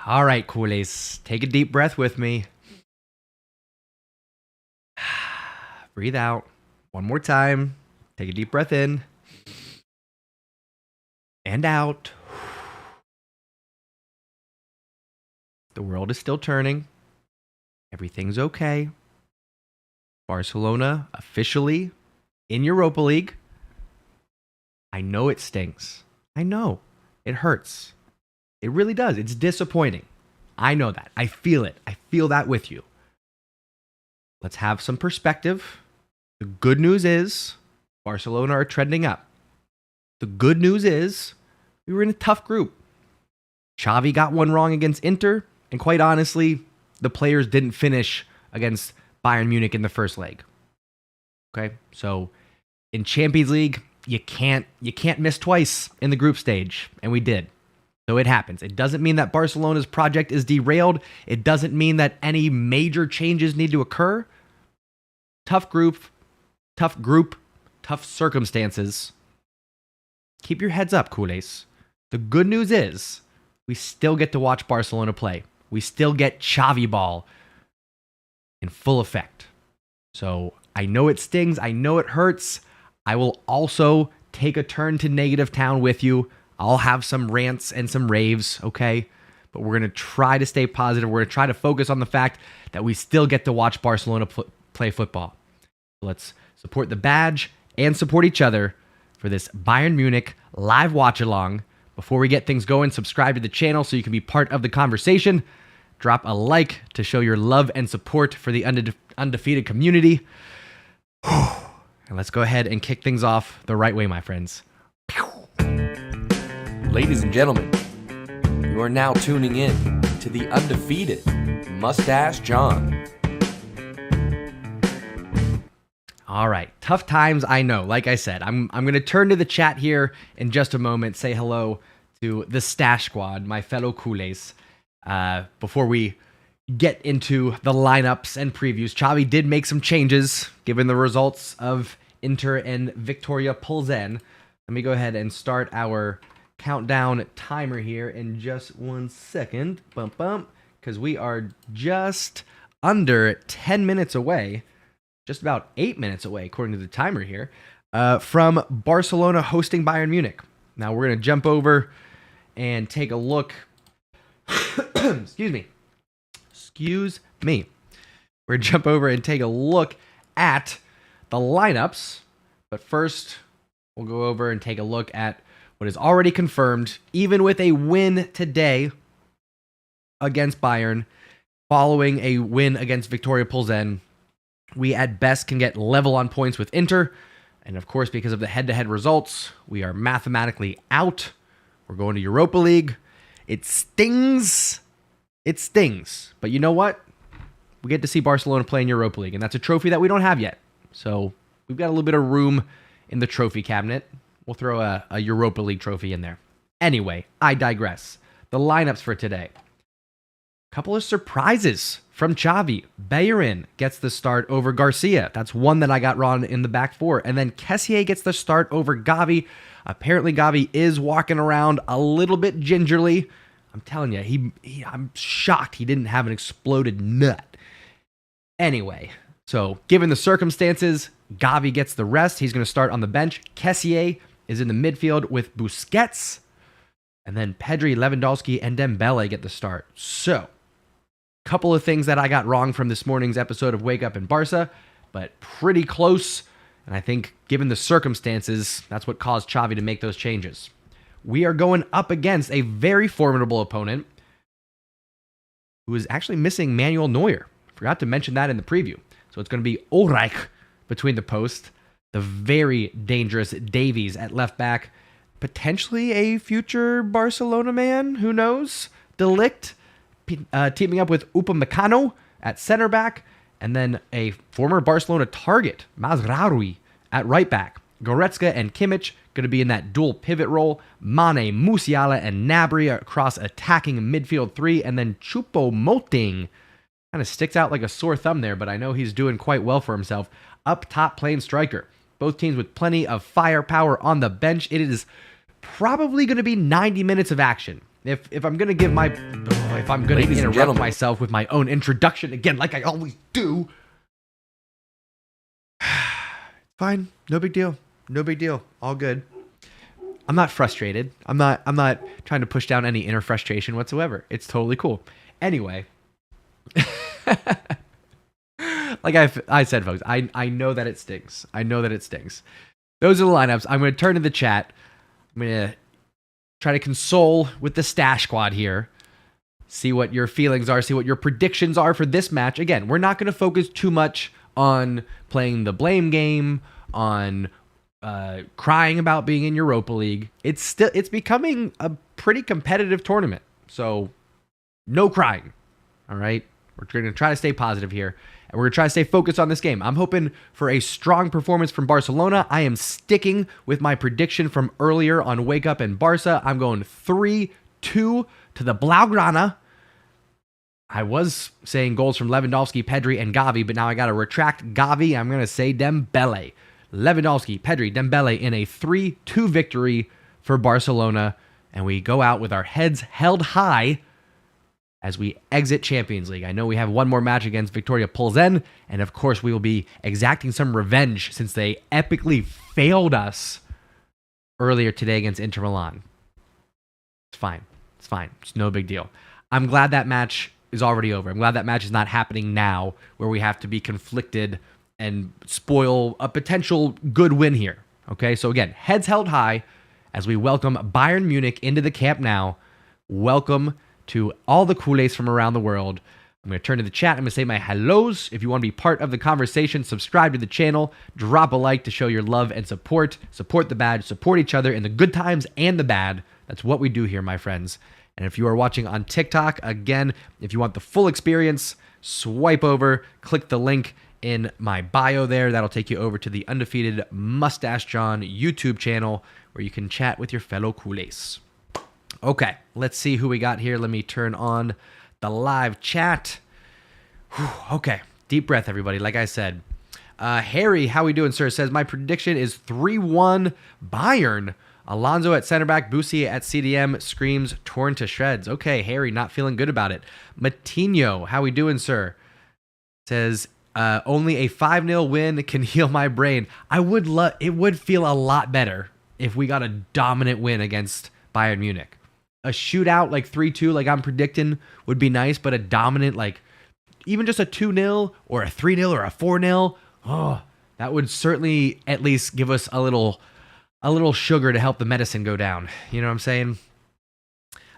All right, Coolies, take a deep breath with me. Breathe out. One more time. Take a deep breath in. And out. The world is still turning. Everything's okay. Barcelona officially in Europa League. I know it stings. I know. It hurts. It really does. It's disappointing. I know that. I feel it. I feel that with you. Let's have some perspective. The good news is Barcelona are trending up. The good news is we were in a tough group. Xavi got one wrong against Inter, and quite honestly, the players didn't finish against Bayern Munich in the first leg. Okay? So in Champions League, you can't miss twice in the group stage, and we did. So it happens. It doesn't mean that Barcelona's project is derailed. It doesn't mean that any major changes need to occur. Tough group, tough circumstances. Keep your heads up, culés. The good news is we still get to watch Barcelona play. We still get Xavi ball in full effect. So I know it stings. I know it hurts. I will also take a turn to negative town with you. I'll have some rants and some raves, okay? But we're going to try to stay positive. We're going to try to focus on the fact that we still get to watch Barcelona play football. Let's support the badge and support each other for this Bayern Munich live watch-along. Before we get things going, subscribe to the channel so you can be part of the conversation. Drop a like to show your love and support for the undefeated community. And let's go ahead and kick things off the right way, my friends. Ladies and gentlemen, you are now tuning in to the undefeated Mustache John. All right, tough times, I know. Like I said, I'm going to turn to the chat here in just a moment, say hello to the Stash Squad, my fellow culés. Before we get into the lineups and previews, Xavi did make some changes given the results of Inter and Victoria Pilsen. Let me go ahead and start our countdown timer here in just 1 second. Because we are just under 10 minutes away, just about 8 minutes away, according to the timer here, from Barcelona hosting Bayern Munich. Now we're going to jump over and take a look. Excuse me. We're going to jump over and take a look at the lineups. But first, we'll go over and take a look at what is already confirmed, even with a win today against Bayern, following a win against Victoria Pilsen. We at best can get level on points with Inter. And of course, because of the head-to-head results, we are mathematically out. We're going to Europa League. It stings. It stings. But you know what? We get to see Barcelona play in Europa League, and that's a trophy that we don't have yet. So we've got a little bit of room in the trophy cabinet. We'll throw a Europa League trophy in there. Anyway, I digress. The lineups for today. Couple of surprises from Xavi. Bayern gets the start over Garcia. That's one that I got wrong in the back four. And then Kessié gets the start over Gavi. Apparently Gavi is walking around a little bit gingerly. I'm telling you, I'm shocked he didn't have an exploded nut. Anyway, so given the circumstances, Gavi gets the rest. He's going to start on the bench. Kessié is in the midfield with Busquets. And then Pedri, Lewandowski, and Dembele get the start. So, couple of things that I got wrong from this morning's episode of Wake Up in Barca, but pretty close. And I think, given the circumstances, that's what caused Xavi to make those changes. We are going up against a very formidable opponent who is actually missing Manuel Neuer. Forgot to mention that in the preview. So it's going to be Ulreich between the posts, the very dangerous Davies at left back, potentially a future Barcelona man, who knows? De Ligt teaming up with Upamecano at center back, and then a former Barcelona target, Mazraoui, at right back. Goretzka and Kimmich going to be in that dual pivot role. Mane, Musiala, and Gnabry across attacking midfield three, and then Choupo-Moting kind of sticks out like a sore thumb there, but I know he's doing quite well for himself. Up top playing striker. Both teams with plenty of firepower on the bench. It is probably going to be 90 minutes of action. If I'm gonna Ladies and interrupt gentlemen. myself with my own introduction again, like I always do, fine, no big deal, all good. I'm not frustrated. I'm not trying to push down any inner frustration whatsoever. It's totally cool. Anyway, like I said, folks, I know that it stings. Those are the lineups. I'm going to turn to the chat. I'm going to try to console with the stash squad here. See what your feelings are. See what your predictions are for this match. Again, we're not going to focus too much on playing the blame game, on crying about being in Europa League. It's becoming a pretty competitive tournament. So no crying. All right. We're going to try to stay positive here. And we're going to try to stay focused on this game. I'm hoping for a strong performance from Barcelona. I am sticking with my prediction from earlier on Wake Up and Barca. I'm going 3-2 to the Blaugrana. I was saying goals from Lewandowski, Pedri, and Gavi, but now I got to retract Gavi. I'm going to say Dembele. Lewandowski, Pedri, Dembele in a 3-2 victory for Barcelona. And we go out with our heads held high as we exit Champions League. I know we have one more match against Victoria Plzen, and of course we will be exacting some revenge since they epically failed us earlier today against Inter Milan. It's fine. It's no big deal. I'm glad that match is already over. I'm glad that match is not happening now where we have to be conflicted and spoil a potential good win here. Okay, so again, heads held high as we welcome Bayern Munich into the Camp Nou. Welcome to all the CULERS from around the world. I'm going to turn to the chat. I'm going to say my hellos. If you want to be part of the conversation, subscribe to the channel, drop a like to show your love and support. Support the badge, support each other in the good times and the bad. That's what we do here, my friends. And if you are watching on TikTok, again, if you want the full experience, swipe over, click the link in my bio there. That'll take you over to the Undefeated Mustache John YouTube channel where you can chat with your fellow CULERS. Okay, let's see who we got here. Let me turn on the live chat. Whew, okay, deep breath, everybody. Like I said, Harry, how we doing, sir? Says my prediction is 3-1 Bayern. Alonso at center back, Busi at CDM, screams torn to shreds. Okay, Harry, not feeling good about it. Matinho, how we doing, sir? Says only a 5-0 win can heal my brain. It would feel a lot better if we got a dominant win against Bayern Munich. A shootout like 3-2, like I'm predicting, would be nice, but a dominant, like even just a 2-0 or a 3-0 or a 4-0, oh, that would certainly at least give us a little sugar to help the medicine go down. You know what I'm saying?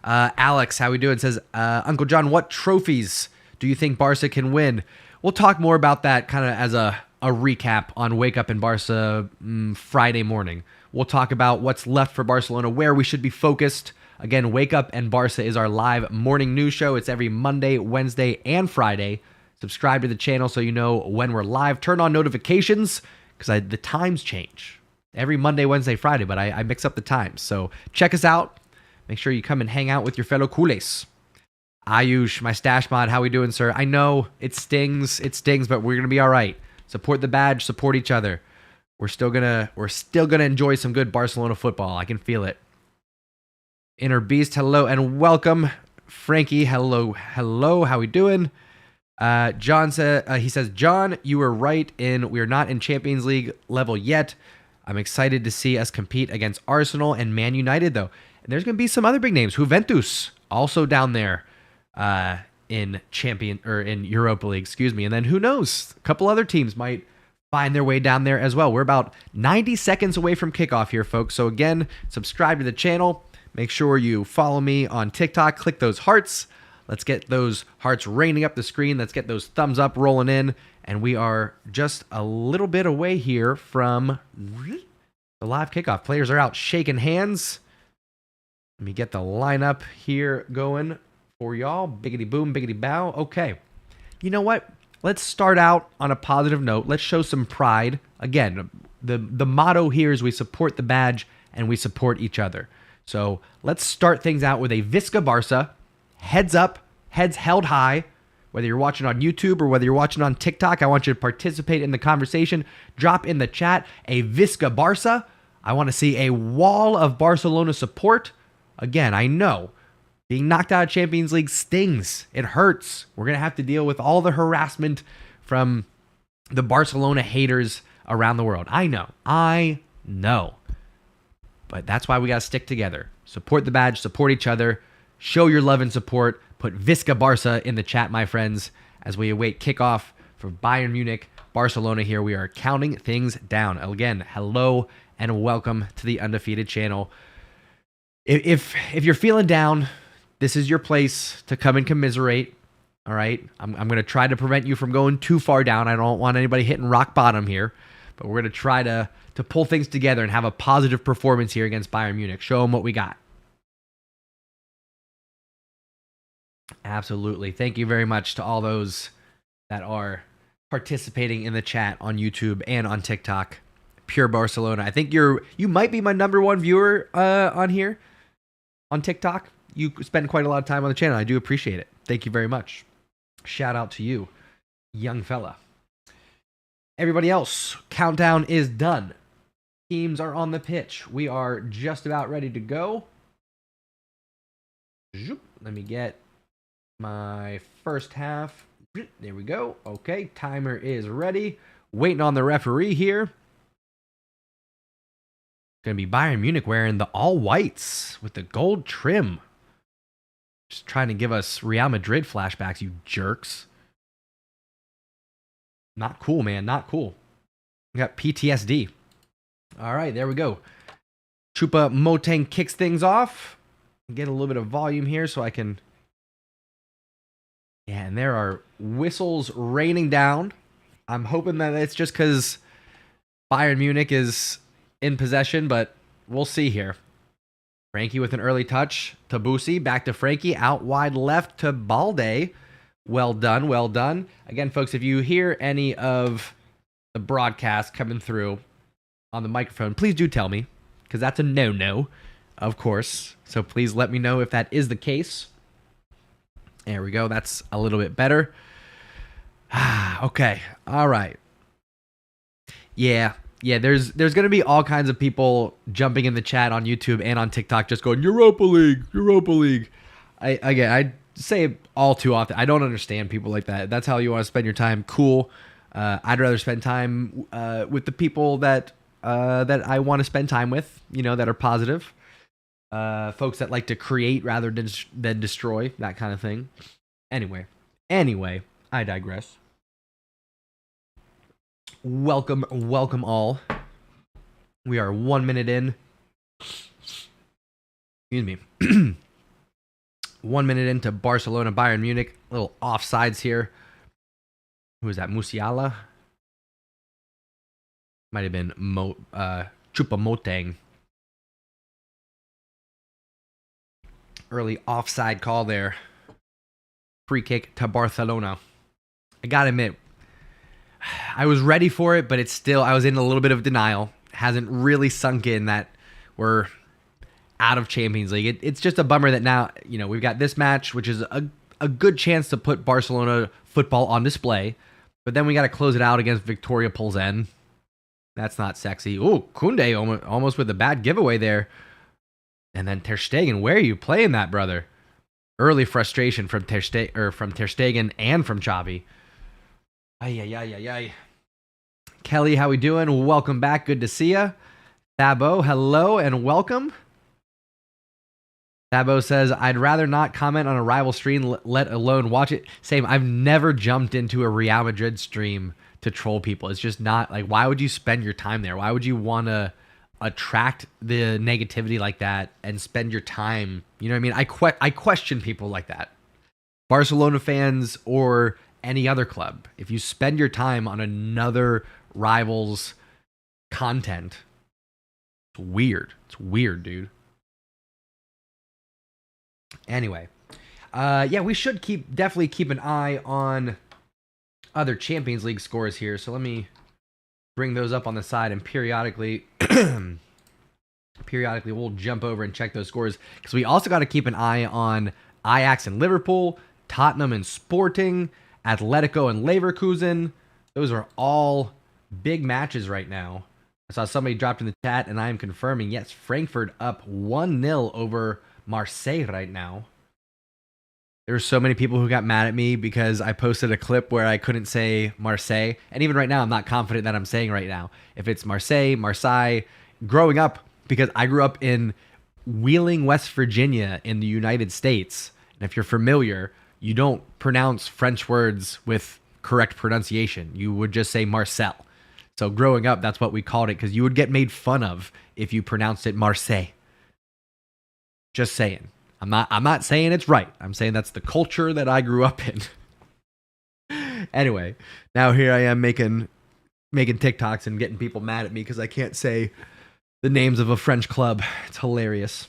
Alex, how we doing? Says, Uncle John, what trophies do you think Barca can win? We'll talk more about that kind of as a recap on Wake Up in Barca Friday morning. We'll talk about what's left for Barcelona, where we should be focused. Again, Wake Up and Barca is our live morning news show. It's every Monday, Wednesday, and Friday. Subscribe to the channel so you know when we're live. Turn on notifications because the times change. Every Monday, Wednesday, Friday, but I mix up the times. So check us out. Make sure you come and hang out with your fellow CULERS. Ayush, my stash mod, how we doing, sir? I know it stings, but we're gonna be all right. Support the badge, support each other. We're still gonna enjoy some good Barcelona football. I can feel it. Inner Beast, hello and welcome. Frankie, hello, how we doing? John says, John, you were right in we're not in Champions League level yet. I'm excited to see us compete against Arsenal and Man United, though. And there's going to be some other big names. Juventus, also down there in Europa League, And then who knows? A couple other teams might find their way down there as well. We're about 90 seconds away from kickoff here, folks. So again, subscribe to the channel. Make sure you follow me on TikTok. Click those hearts. Let's get those hearts raining up the screen. Let's get those thumbs up rolling in. And we are just a little bit away here from the live kickoff. Players are out shaking hands. Let me get the lineup here going for y'all. Biggity boom, biggity bow. Okay. You know what? Let's start out on a positive note. Let's show some pride. Again, the motto here is we support the badge and we support each other. So let's start things out with a Visca Barca. Heads up, heads held high. Whether you're watching on YouTube or whether you're watching on TikTok, I want you to participate in the conversation. Drop in the chat a Visca Barca. I want to see a wall of Barcelona support. Again, I know Being knocked out of Champions League stings. It hurts. We're going to have to deal with all the harassment from the Barcelona haters around the world. I know. But that's why we got to stick together. Support the badge, support each other, show your love and support. Put Visca Barca in the chat, my friends, as we await kickoff for Bayern Munich, Barcelona here. We are counting things down. Again, hello and welcome to the Undefeated channel. If you're feeling down, this is your place to come and commiserate. All right, I'm going to try to prevent you from going too far down. I don't want anybody hitting rock bottom here, but we're going to try to pull things together and have a positive performance here against Bayern Munich. Show them what we got. Absolutely. Thank you very much to all those that are participating in the chat on YouTube and on TikTok. Pure Barcelona. I think you might be my #1 viewer on here on TikTok. You spend quite a lot of time on the channel. I do appreciate it. Thank you very much. Shout out to you, young fella. Everybody else, countdown is done. Teams are on the pitch. We are just about ready to go. Let me get my first half. There we go. Okay, timer is ready. Waiting on the referee here. Going to be Bayern Munich wearing the all whites with the gold trim. Just trying to give us Real Madrid flashbacks, you jerks. Not cool, man. Not cool. We got PTSD. All right, there we go. Choupo-Moting kicks things off. Get a little bit of volume here so I can... Yeah, and there are whistles raining down. I'm hoping that it's just because Bayern Munich is in possession, but we'll see here. Frankie with an early touch to Busi. Back to Frankie. Out wide left to Balde. Well done, well done. Again, folks, if you hear any of the broadcast coming through on the microphone, please do tell me, because that's a no-no, of course. So please let me know if that is the case. There we go. That's a little bit better. Okay. All right. Yeah. There's going to be all kinds of people jumping in the chat on YouTube and on TikTok just going, Europa League, Europa League. I say it all too often. I don't understand people like that. That's how you want to spend your time. Cool. I'd rather spend time with the people that I want to spend time with, that are positive. Folks that like to create rather than destroy, that kind of thing. Anyway, I digress. Welcome all. We are 1 minute in. Excuse me. 1 minute into Barcelona, Bayern Munich. Little offsides here. Who is that? Musiala? Might have been Choupo-Moting. Early offside call there. Free kick to Barcelona. I gotta admit, I was ready for it, but I was in a little bit of denial. Hasn't really sunk in that we're out of Champions League. It's just a bummer that now, we've got this match, which is a good chance to put Barcelona football on display. But then we got to close it out against Victoria Plzen. That's not sexy. Ooh, Koundé almost with a bad giveaway there. And then Ter Stegen, where are you playing that, brother? Early frustration from Ter Stegen and from Xavi. Ay. Kelly, how we doing? Welcome back. Good to see ya. Thabo, hello and welcome. Thabo says, I'd rather not comment on a rival stream, let alone watch it. Same, I've never jumped into a Real Madrid stream to troll people. It's just not, why would you spend your time there? Why would you want to attract the negativity like that and spend your time? You know what I mean? I question people like that. Barcelona fans or any other club. If you spend your time on another rival's content, it's weird. It's weird, dude. Anyway, we should definitely keep an eye on other Champions League scores here. So let me bring those up on the side, and periodically we'll jump over and check those scores, because we also got to keep an eye on Ajax and Liverpool, Tottenham and Sporting, Atletico and Leverkusen. Those are all big matches right now. I saw somebody dropped in the chat, and I am confirming, yes, Frankfurt up 1-0 over Marseille right now. There were so many people who got mad at me because I posted a clip where I couldn't say Marseille. And even right now, I'm not confident that I'm saying right now. If it's Marseille, growing up, because I grew up in Wheeling, West Virginia in the United States. And if you're familiar, you don't pronounce French words with correct pronunciation. You would just say Marcel. So growing up, that's what we called it because you would get made fun of if you pronounced it Marseille. Just saying. I'm not saying it's right. I'm saying that's the culture that I grew up in. Anyway, now here I am making TikToks and getting people mad at me because I can't say the names of a French club. It's hilarious.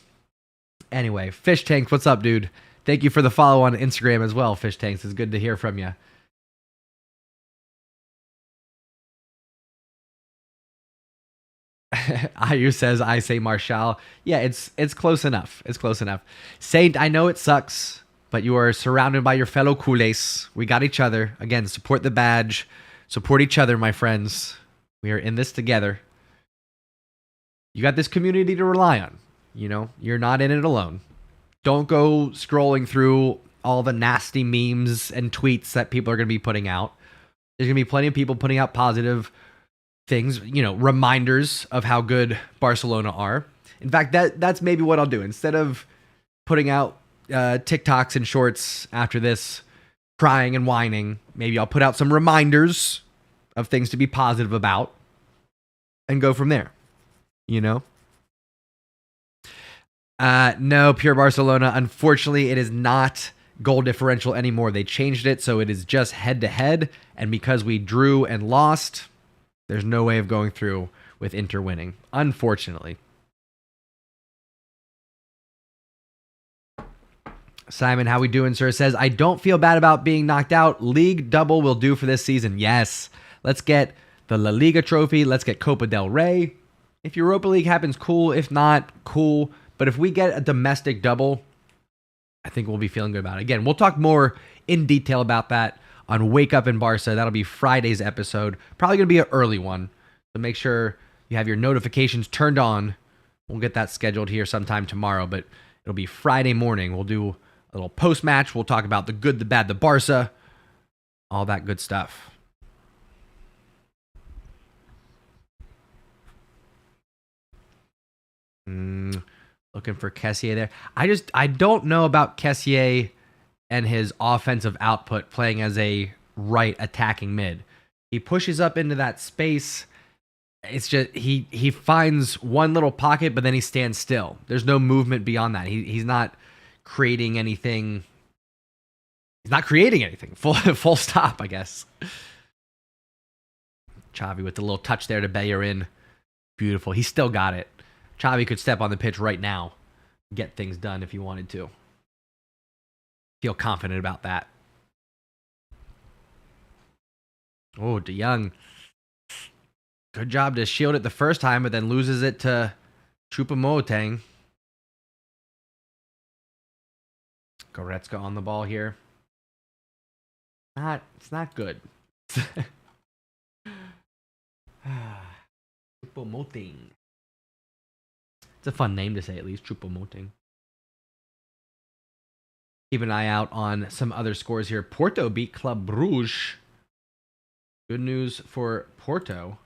Anyway, Fish Tanks, what's up, dude? Thank you for the follow on Instagram as well, Fish Tanks. It's good to hear from you. Ayu says, I say Marshall. Yeah, it's close enough. It's close enough. Saint, I know it sucks, but you are surrounded by your fellow culés. We got each other. Again, support the badge. Support each other, my friends. We are in this together. You got this community to rely on. You know, you're not in it alone. Don't go scrolling through all the nasty memes and tweets that people are going to be putting out. There's going to be plenty of people putting out positive things, you know, reminders of how good Barcelona are. In fact, that's maybe what I'll do. Instead of putting out TikToks and shorts after this, crying and whining, maybe I'll put out some reminders of things to be positive about and go from there, you know? No, pure Barcelona. Unfortunately, it is not goal differential anymore. They changed it, so it is just head-to-head, and because we drew and lost, there's no way of going through with Inter winning, unfortunately. Simon, how we doing, sir? Says, I don't feel bad about being knocked out. League double will do for this season. Yes. Let's get the La Liga trophy. Let's get Copa del Rey. If Europa League happens, cool. If not, cool. But if we get a domestic double, I think we'll be feeling good about it. Again, we'll talk more in detail about that on Wake Up in Barca. That'll be Friday's episode. Probably going to be an early one. So make sure you have your notifications turned on. We'll get that scheduled here sometime tomorrow, but it'll be Friday morning. We'll do a little post-match. We'll talk about the good, the bad, the Barca, all that good stuff. Looking for Kessié there. I don't know about Kessié and his offensive output playing as a right attacking mid. He pushes up into that space. It's just he finds one little pocket, but then he stands still. There's no movement beyond that. He's not creating anything. He's not creating anything. Full stop, I guess. Xavi with the little touch there to Bellerin. Beautiful. He still got it. Xavi could step on the pitch right now, get things done if he wanted to. Feel confident about that. Oh, De Jong. Good job to shield it the first time, but then loses it to Choupo-Moting. Goretzka on the ball here. It's not good. Choupo-Moting. It's a fun name to say, at least. Choupo-Moting. Keep an eye out on some other scores here. Porto beat Club Brugge. Good news for Porto.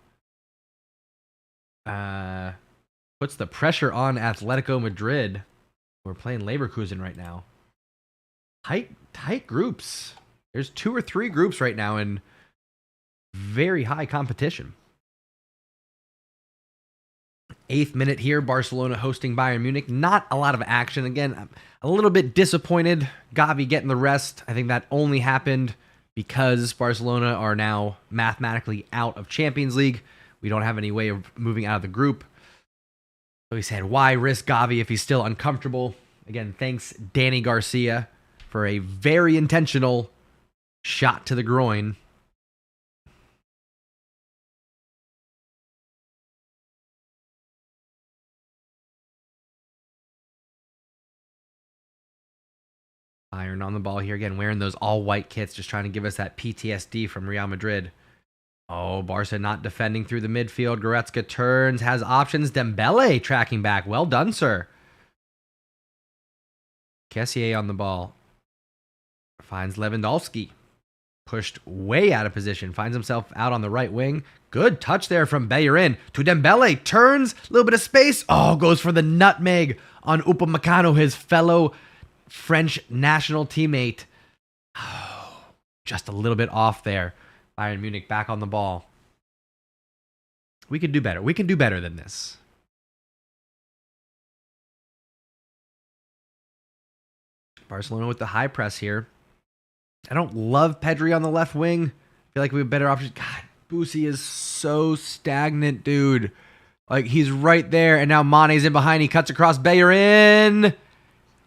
Puts the pressure on Atletico Madrid. We're playing Leverkusen right now. Tight groups. There's 2 or 3 groups right now in very high competition. 8th minute here, Barcelona hosting Bayern Munich. Not a lot of action. Again, I'm a little bit disappointed. Gavi getting the rest. I think that only happened because Barcelona are now mathematically out of Champions League. We don't have any way of moving out of the group. So he said, why risk Gavi if he's still uncomfortable? Again, thanks Danny Garcia for a very intentional shot to the groin. Bayern on the ball here again, wearing those all-white kits, just trying to give us that PTSD from Real Madrid. Oh, Barca not defending through the midfield. Goretzka turns, has options. Dembele tracking back. Well done, sir. Kessié on the ball. finds Lewandowski. Pushed way out of position. Finds himself out on the right wing. Good touch there from Bayern to Dembele. Turns, a little bit of space. Oh, goes for the nutmeg on Upamecano, his fellow French national teammate. Oh, just a little bit off there. Bayern Munich back on the ball. We can do better. We can do better than this. Barcelona with the high press here. I don't love Pedri on the left wing. I feel like we have better options. God, Boosie is so stagnant, dude. Like, he's right there, and now Mane's in behind. He cuts across. Bayern.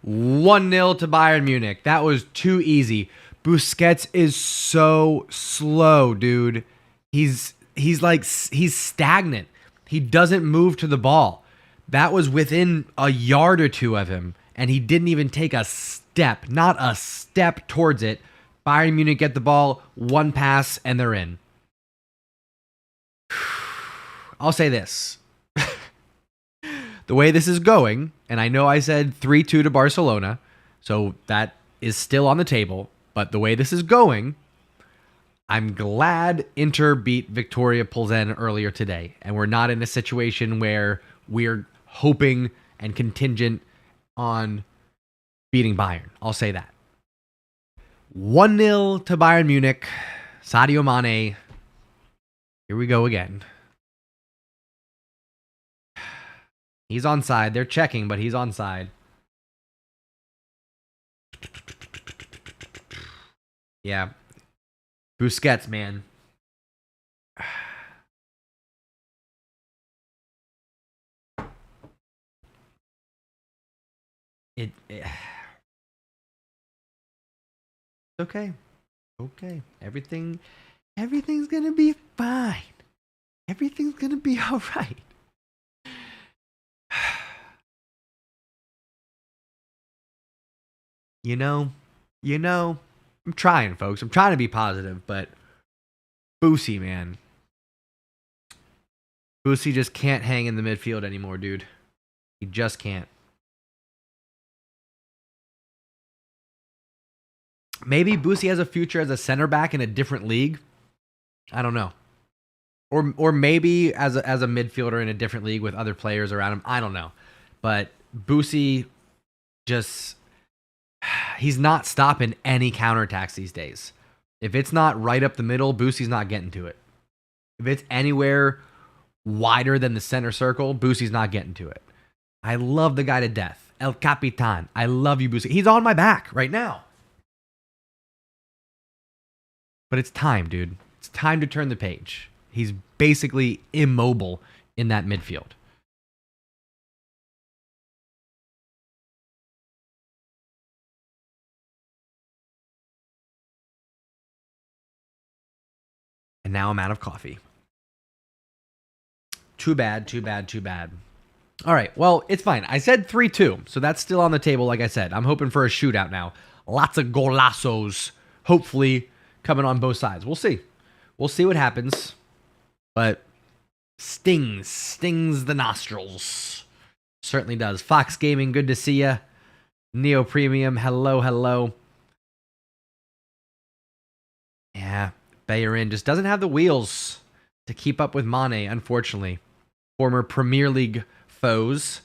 1-0 to Bayern Munich. That was too easy. Busquets is so slow, dude. He's stagnant. He doesn't move to the ball. That was within a yard or two of him, and he didn't even take a step, not a step towards it. Bayern Munich get the ball, one pass, and they're in. I'll say this. The way this is going, and I know I said 3-2 to Barcelona, so that is still on the table, but the way this is going, I'm glad Inter beat Victoria Plzen earlier today, and we're not in a situation where we're hoping and contingent on beating Bayern. I'll say that. 1-0 to Bayern Munich. Sadio Mane. Here we go again. He's onside. They're checking, but he's onside. Yeah. Busquets, man. It's okay. Okay. Everything's gonna be fine. Everything's gonna be all right. You know, I'm trying, folks. I'm trying to be positive, but Boosie, man. Boosie just can't hang in the midfield anymore, dude. He just can't. Maybe Boosie has a future as a center back in a different league. I don't know. Or maybe as a midfielder in a different league with other players around him. I don't know. But Boosie just... He's not stopping any counterattacks these days. If it's not right up the middle, Boosie's not getting to it. If it's anywhere wider than the center circle, Boosie's not getting to it. I love the guy to death. El Capitan. I love you, Boosie. He's on my back right now. But it's time, dude. It's time to turn the page. He's basically immobile in that midfield. And now I'm out of coffee. Too bad. All right, well, it's fine. I said 3-2, so that's still on the table, like I said. I'm hoping for a shootout now. Lots of golazos, hopefully, coming on both sides. We'll see. We'll see what happens. But stings the nostrils. Certainly does. Fox Gaming, good to see ya. Neo Premium, hello. Yeah. Bayern just doesn't have the wheels to keep up with Mane, unfortunately. Former Premier League foes.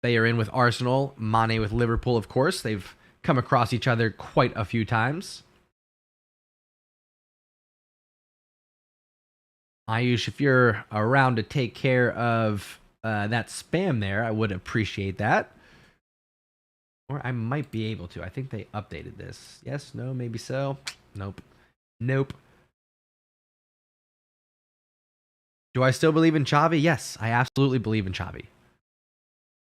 Bayern with Arsenal, Mane with Liverpool, of course. They've come across each other quite a few times. Ayush, if you're around to take care of that spam there, I would appreciate that. Or I might be able to. I think they updated this. Yes, no, maybe so. Nope. Do I still believe in Xavi? Yes, I absolutely believe in Xavi.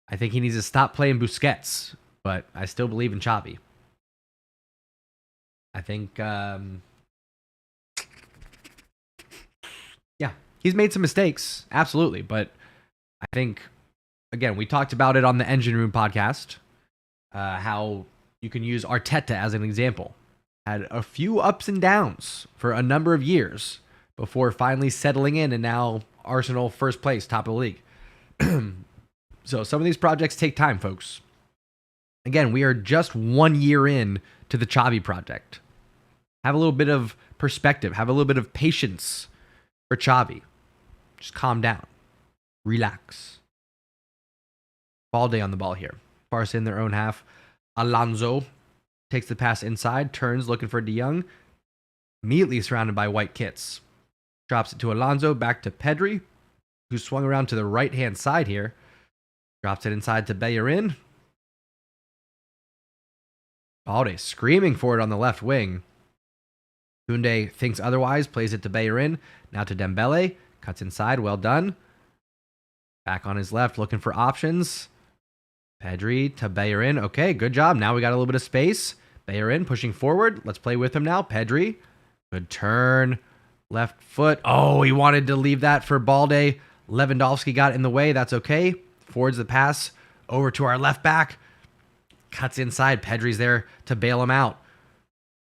I think he needs to stop playing Busquets, but I still believe in Xavi. I think, yeah, he's made some mistakes, absolutely, but I think, again, we talked about it on the Engine Room podcast, how you can use Arteta as an example. Had a few ups and downs for a number of years before finally settling in, and now Arsenal first place, top of the league. So some of these projects take time, folks. Again, we are just 1 year in to the Xavi project. Have a little bit of perspective. Have a little bit of patience for Xavi. Just calm down. Relax. Balde on the ball here. Barca in their own half. Alonso takes the pass inside, turns looking for De Jong. Immediately surrounded by white kits. Drops it to Alonso, back to Pedri, who swung around to the right-hand side here. Drops it inside to Bellerin. Balde screaming for it on the left wing. Koundé thinks otherwise, plays it to Bellerin. Now to Dembele. Cuts inside, well done. Back on his left, looking for options. Pedri to Bellerin. Okay, good job. Now we got a little bit of space. Bellerin pushing forward. Let's play with him now. Pedri. Good turn. Left foot. Oh, he wanted to leave that for Balde. Lewandowski got in the way. That's okay. Forwards the pass over to our left back. Cuts inside. Pedri's there to bail him out.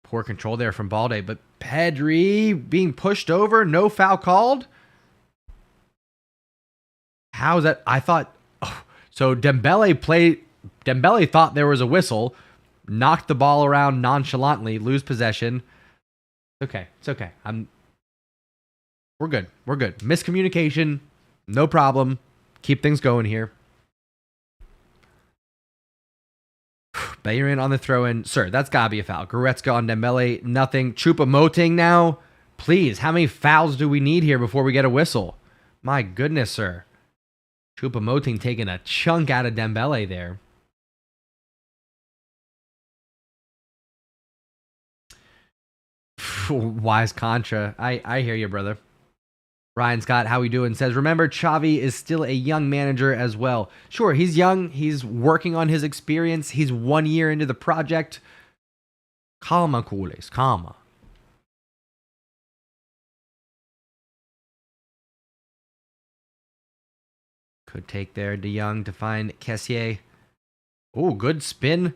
Poor control there from Balde. But Pedri being pushed over. No foul called. How is that? I thought... Oh, so Dembele thought there was a whistle. Knocked the ball around nonchalantly. Lose possession. Okay. It's okay. We're good. We're good. Miscommunication. No problem. Keep things going here. Bellerin on the throw-in. Sir, that's got to be a foul. Goretzka on Dembele. Nothing. Choupo-Moting now. Please, how many fouls do we need here before we get a whistle? My goodness, sir. Choupo-Moting taking a chunk out of Dembele there. Wise contra. I hear you, brother. Ryan Scott, how we doing? Says, remember, Xavi is still a young manager as well. Sure, he's young. He's working on his experience. He's 1 year into the project. Calma, culés. Calma. Could take there De Jong to find Kessié. Oh, good spin.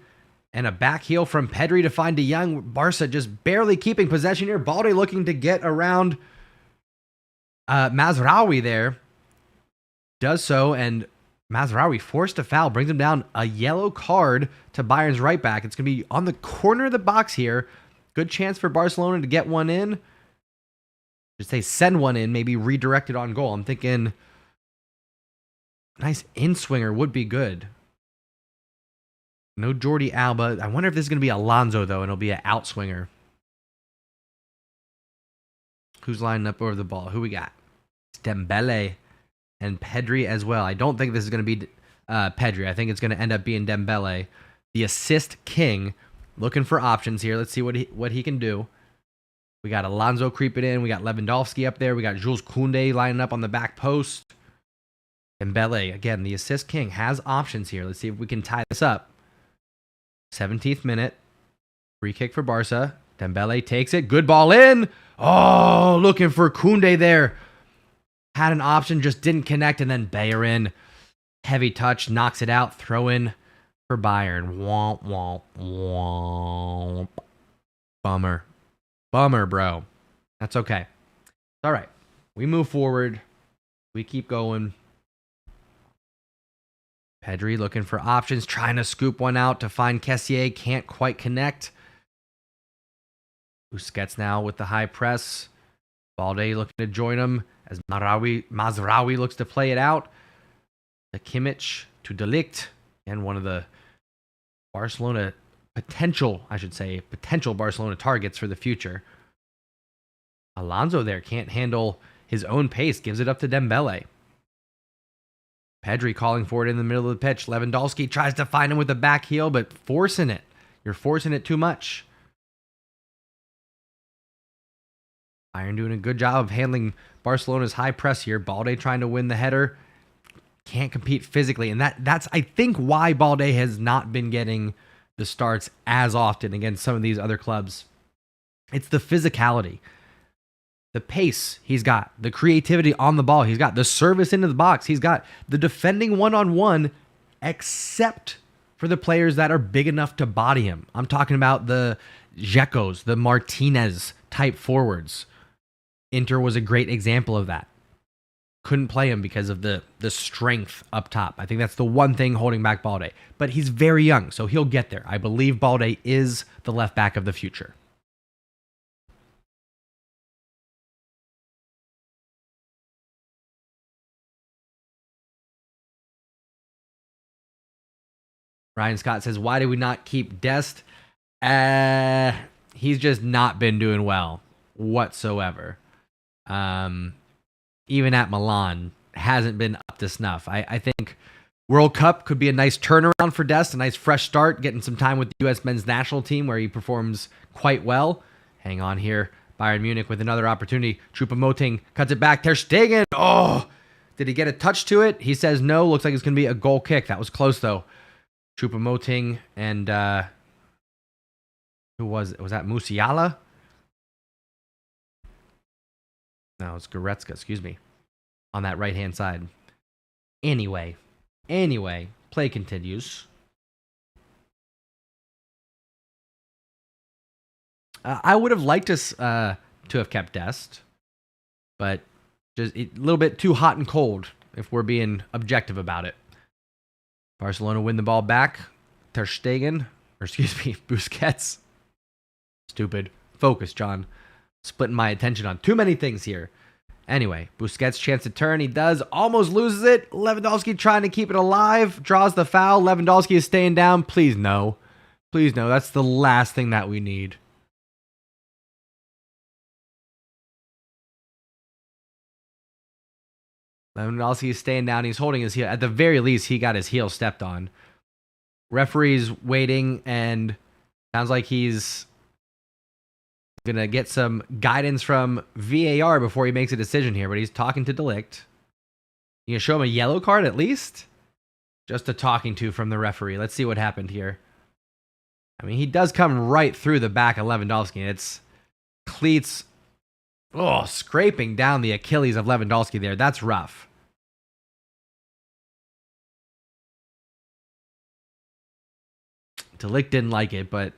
And a back heel from Pedri to find De Jong. Barca just barely keeping possession here. Balde looking to get around Mazraoui there. Does so, and Mazraoui forced a foul. Brings him down. A yellow card to Bayern's right back. It's going to be on the corner of the box here. Good chance for Barcelona to get one in. Just say send one in, maybe redirect it on goal. I'm thinking nice in-swinger would be good. No Jordi Alba. I wonder if this is going to be Alonso, though, and it'll be an outswinger. Who's lining up over the ball? Who we got? It's Dembele and Pedri as well. I don't think this is going to be Pedri. I think it's going to end up being Dembele. The assist king. Looking for options here. Let's see what he can do. We got Alonso creeping in. We got Lewandowski up there. We got Jules Koundé lining up on the back post. Dembele, again, the assist king, has options here. Let's see if we can tie this up. 17th minute. Free kick for Barca. Dembele takes it. Good ball in. Oh, looking for Koundé there. Had an option, just didn't connect, and then Bellerin. Heavy touch, knocks it out. Throw in for Bayern. Womp, womp, womp. Bummer. Bummer, bro. That's okay. All right. We move forward. We keep going. Pedri looking for options, trying to scoop one out to find Kessié. Can't quite connect. Busquets now with the high press. Balde looking to join him as Mazraoui looks to play it out. To Kimmich, to De Ligt, and one of the Barcelona potential Barcelona targets for the future. Alonso there can't handle his own pace, gives it up to Dembele. Pedri calling for it in the middle of the pitch. Lewandowski tries to find him with the back heel, but forcing it. You're forcing it too much. Bayern doing a good job of handling Barcelona's high press here. Balde trying to win the header. Can't compete physically. And that's, I think, why Balde has not been getting the starts as often against some of these other clubs. It's the physicality. The pace he's got, the creativity on the ball he's got, the service into the box he's got, the defending one-on-one, except for the players that are big enough to body him. I'm talking about the Dzekos, the Martinez type forwards. Inter was a great example of that. Couldn't play him because of the strength up top. I think that's the one thing holding back Balde. But he's very young, so he'll get there. I believe Balde is the left back of the future. Ryan Scott says, why did we not keep Dest? He's just not been doing well whatsoever. Even at Milan, hasn't been up to snuff. I think World Cup could be a nice turnaround for Dest, a nice fresh start, getting some time with the U.S. men's national team where he performs quite well. Hang on here. Bayern Munich with another opportunity. Choupo-Moting cuts it back. Ter Stegen. Oh, did he get a touch to it? He says no. Looks like it's going to be a goal kick. That was close, though. Choupo-Moting and who was it? Was that Musiala? No, it's Goretzka. Excuse me. On that right-hand side. Anyway, play continues. I would have liked us to have kept Dest, but just a little bit too hot and cold if we're being objective about it. Barcelona win the ball back. Ter Stegen, or excuse me, Busquets. Stupid. Focus, John. Splitting my attention on too many things here. Anyway, Busquets chance to turn. He does. Almost loses it. Lewandowski trying to keep it alive. Draws the foul. Lewandowski is staying down. Please no. Please no. That's the last thing that we need. Lewandowski is staying down. He's holding his heel. At the very least, he got his heel stepped on. Referee's waiting, and sounds like he's going to get some guidance from VAR before he makes a decision here, but he's talking to De Ligt. You going to show him a yellow card at least? Just a talking to from the referee. Let's see what happened here. I mean, he does come right through the back of Lewandowski, and it's cleats scraping down the Achilles of Lewandowski there. That's rough. De Ligt didn't like it, but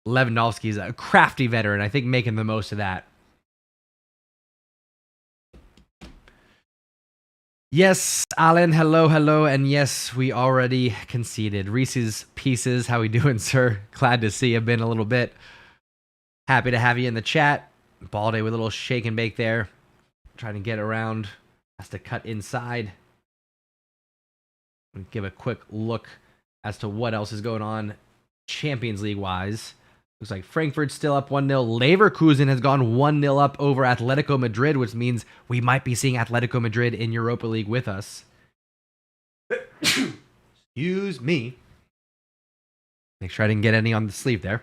Lewandowski's a crafty veteran. I think making the most of that. Yes, Alan, hello. And yes, we already conceded. Reese's Pieces, how we doing, sir? Glad to see you. Been a little bit. Happy to have you in the chat. Balde with a little shake and bake there. Trying to get around. Has to cut inside. Give a quick look as to what else is going on Champions League-wise. Looks like Frankfurt's still up 1-0. Leverkusen has gone 1-0 up over Atletico Madrid, which means we might be seeing Atletico Madrid in Europa League with us. Excuse me. Make sure I didn't get any on the sleeve there.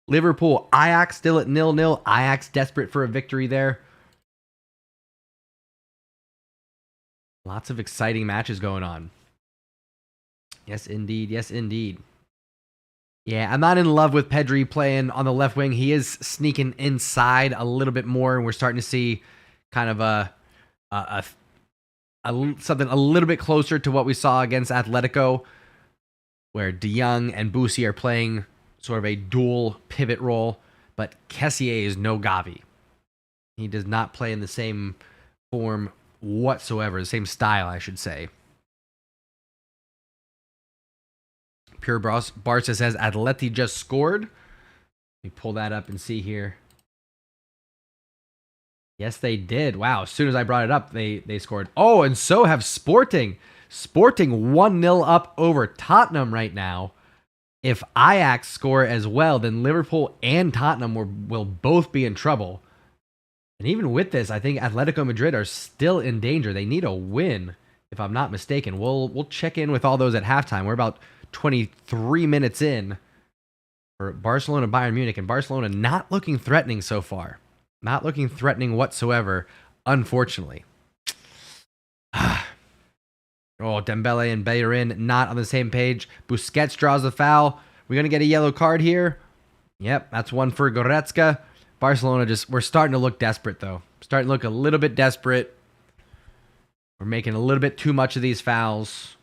Liverpool, Ajax still at 0-0. Ajax desperate for a victory there. Lots of exciting matches going on. Yes, indeed. Yeah, I'm not in love with Pedri playing on the left wing. He is sneaking inside a little bit more, and we're starting to see kind of something a little bit closer to what we saw against Atletico, where De Jong and Boosie are playing sort of a dual pivot role, but Kessié is no Gavi. He does not play in the same form whatsoever, the same style, I should say. Pure Barca says Atleti just scored. Let me pull that up and see here. Yes, they did. Wow, as soon as I brought it up, they scored. Oh, and so have Sporting. Sporting 1-0 up over Tottenham right now. If Ajax score as well, then Liverpool and Tottenham will both be in trouble. And even with this, I think Atletico Madrid are still in danger. They need a win, if I'm not mistaken. We'll check in with all those at halftime. We're about 23 minutes in for Barcelona, Bayern Munich, and Barcelona not looking threatening so far. Not looking threatening whatsoever, unfortunately. Dembele and Bellerin not on the same page. Busquets draws the foul. We're going to get a yellow card here. Yep, that's one for Goretzka. Barcelona we're starting to look desperate, though. Starting to look a little bit desperate. We're making a little bit too much of these fouls.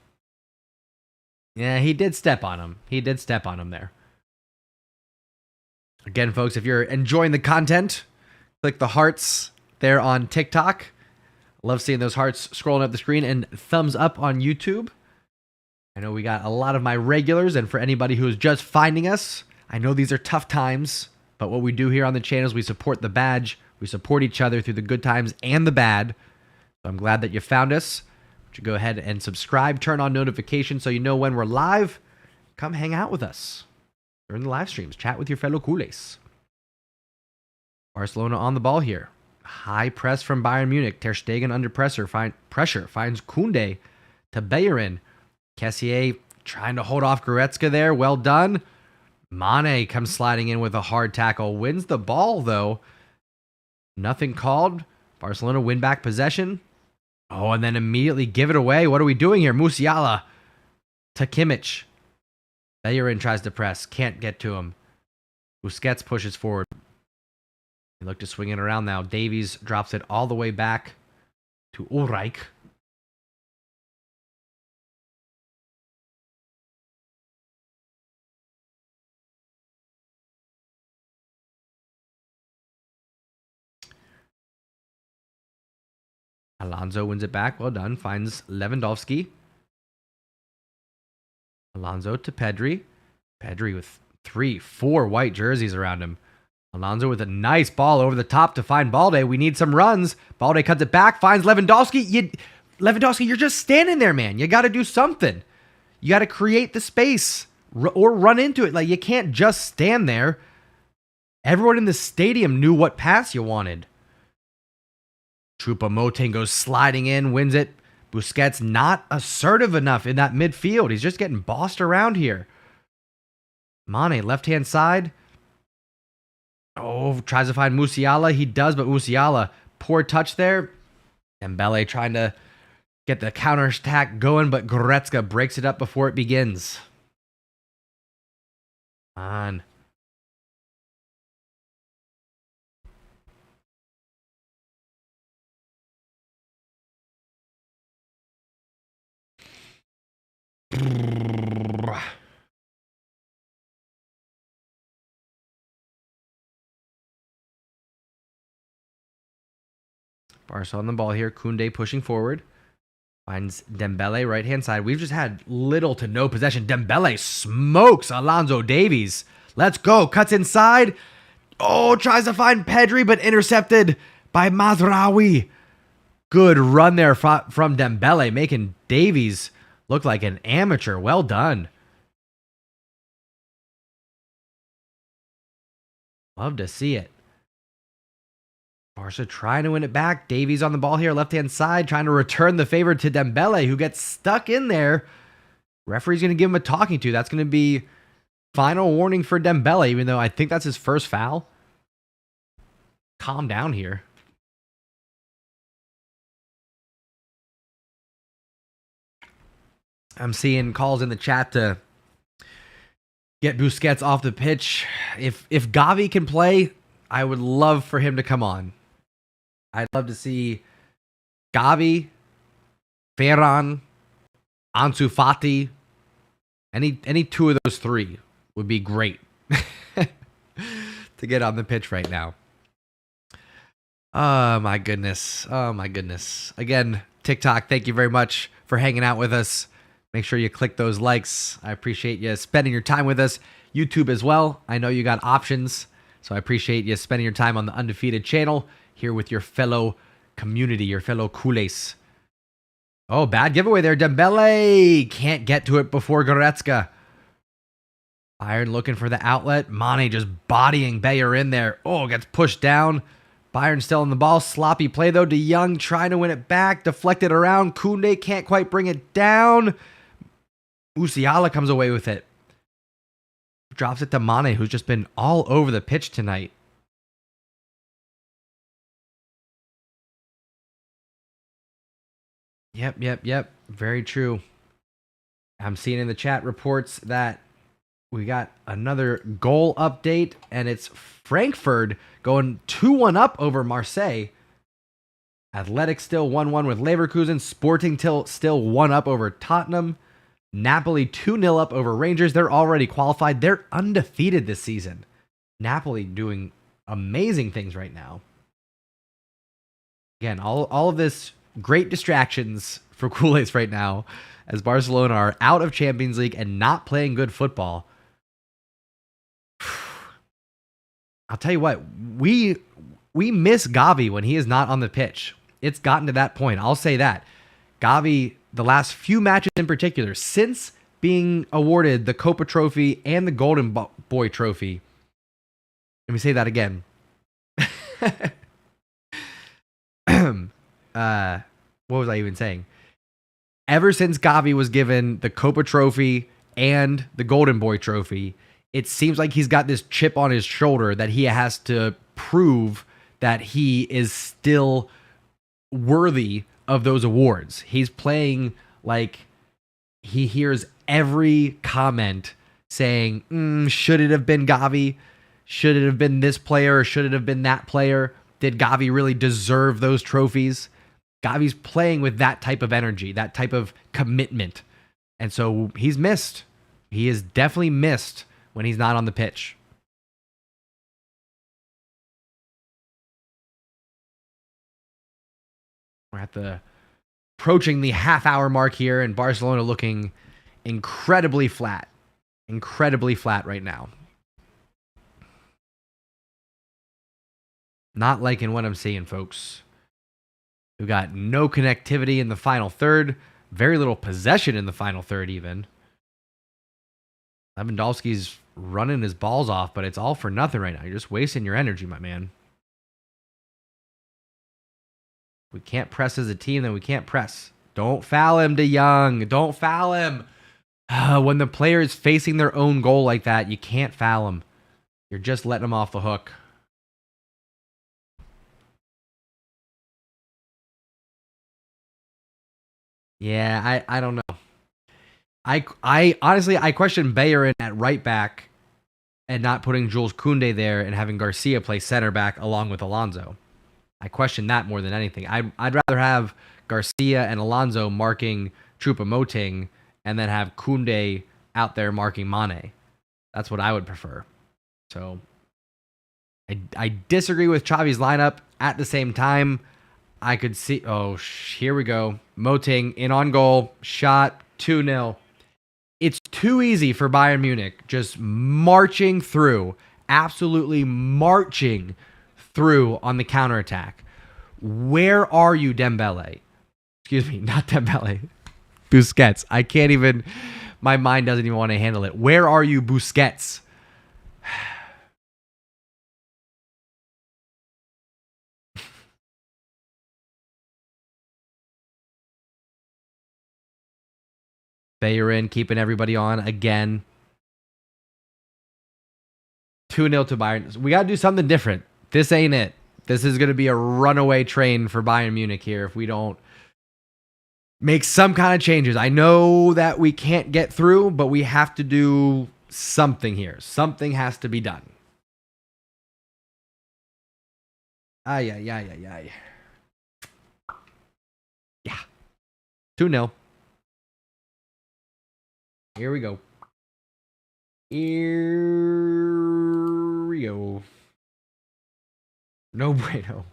Yeah, he did step on him. There. Again, folks, if you're enjoying the content, click the hearts there on TikTok. Love seeing those hearts scrolling up the screen, and thumbs up on YouTube. I know we got a lot of my regulars, and for anybody who is just finding us, I know these are tough times, but what we do here on the channel is we support the badge. We support each other through the good times and the bad. So I'm glad that you found us. you go ahead and subscribe, turn on notifications so you know when we're live. Come hang out with us during the live streams. Chat with your fellow culés. Barcelona on the ball here. High press from Bayern Munich. Ter Stegen under pressure finds Koundé to Bayern. Kessié trying to hold off Goretzka there. Well done. Mane comes sliding in with a hard tackle. Wins the ball, though. Nothing called. Barcelona win back possession. Oh, and then immediately give it away. What are we doing here? Musiala to Kimmich. Bayern tries to press. Can't get to him. Busquets pushes forward. They look to swing it around now. Davies drops it all the way back to Ulreich. Alonso wins it back. Well done. Finds Lewandowski. Alonso to Pedri. Pedri with 3-4 white jerseys around him. Alonso with a nice ball over the top to find Balde. We need some runs. Balde cuts it back. Finds Lewandowski. Lewandowski, you're just standing there, man. You got to do something. You got to create the space or run into it. Like, you can't just stand there. Everyone in the stadium knew what pass you wanted. Choupo-Moting goes sliding in, wins it. Busquets not assertive enough in that midfield. He's just getting bossed around here. Mane, left-hand side. Oh, tries to find Musiala. He does, but Musiala, poor touch there. Dembele trying to get the counter attack going, but Goretzka breaks it up before it begins. Come on. Barca on the ball here. Koundé pushing forward. Finds Dembele right-hand side. We've just had little to no possession. Dembele smokes Alonso Davies. Let's go. Cuts inside. Oh, tries to find Pedri, but intercepted by Mazraoui. Good run there from Dembele, making Davies look like an amateur. Well done. Love to see it. Barca trying to win it back. Davies on the ball here, left-hand side, trying to return the favor to Dembele, who gets stuck in there. Referee's going to give him a talking to. That's going to be final warning for Dembele, even though I think that's his first foul. Calm down here. I'm seeing calls in the chat to get Busquets off the pitch. If Gavi can play, I would love for him to come on. I'd love to see Gavi, Ferran, Ansu Fati. Any two of those three would be great to get on the pitch right now. Oh, my goodness. Oh, my goodness. Again, TikTok, thank you very much for hanging out with us. Make sure you click those likes. I appreciate you spending your time with us. YouTube as well. I know you got options, so I appreciate you spending your time on the Undefeated channel here with your fellow community, your fellow culés. Oh, bad giveaway there. Dembele can't get to it before Goretzka. Bayern looking for the outlet. Mane just bodying Bayer in there. Oh, gets pushed down. Bayern still on the ball. Sloppy play, though. De Jong trying to win it back. Deflected around. Koundé can't quite bring it down. Musiala comes away with it. Drops it to Mane, who's just been all over the pitch tonight. Yep. Very true. I'm seeing in the chat reports that we got another goal update, and it's Frankfurt going 2-1 up over Marseille. Athletic still 1-1 with Leverkusen. Sporting still 1 up over Tottenham. Napoli 2-0 up over Rangers. They're already qualified. They're undefeated this season. Napoli doing amazing things right now. Again, all of this great distractions for culés right now as Barcelona are out of Champions League and not playing good football. I'll tell you what, we miss Gavi when he is not on the pitch. It's gotten to that point. I'll say that. Gavi the last few matches in particular, since being awarded the Copa Trophy and the Golden Boy Trophy. Let me say that again. What was I even saying? Ever since Gavi was given the Copa Trophy and the Golden Boy Trophy, it seems like he's got this chip on his shoulder that he has to prove that he is still worthy of those awards. He's playing like he hears every comment saying, should it have been Gavi? Should it have been this player? Or should it have been that player? Did Gavi really deserve those trophies? Gavi's playing with that type of energy, that type of commitment. And so he's missed. He is definitely missed when he's not on the pitch. We're approaching the half-hour mark here, and Barcelona looking incredibly flat. Incredibly flat right now. Not liking what I'm seeing, folks. We've got no connectivity in the final third. Very little possession in the final third, even. Lewandowski's running his balls off, but it's all for nothing right now. You're just wasting your energy, my man. We can't press as a team, then we can't press. Don't foul him, De Jong. Don't foul him. When the player is facing their own goal like that, you can't foul him. You're just letting him off the hook. Yeah, I don't know. I honestly, I question Bayern at right back and not putting Jules Koundé there and having Garcia play center back along with Alonso. I question that more than anything. I'd rather have Garcia and Alonso marking Choupo-Moting and then have Koundé out there marking Mane. That's what I would prefer. So I disagree with Xavi's lineup. At the same time, I could see... Oh, here we go. Moting in on goal. Shot 2-0. It's too easy for Bayern Munich just marching through. Absolutely marching through on the counterattack. Where are you, Dembele? Excuse me, not Dembele. Busquets. I can't even... My mind doesn't even want to handle it. Where are you, Busquets? Bayern keeping everybody on again. 2-0 to Bayern. We got to do something different. This ain't it. This is going to be a runaway train for Bayern Munich here if we don't make some kind of changes. I know that we can't get through, but we have to do something here. Something has to be done. Yeah. 2-0. Here we go. No bueno.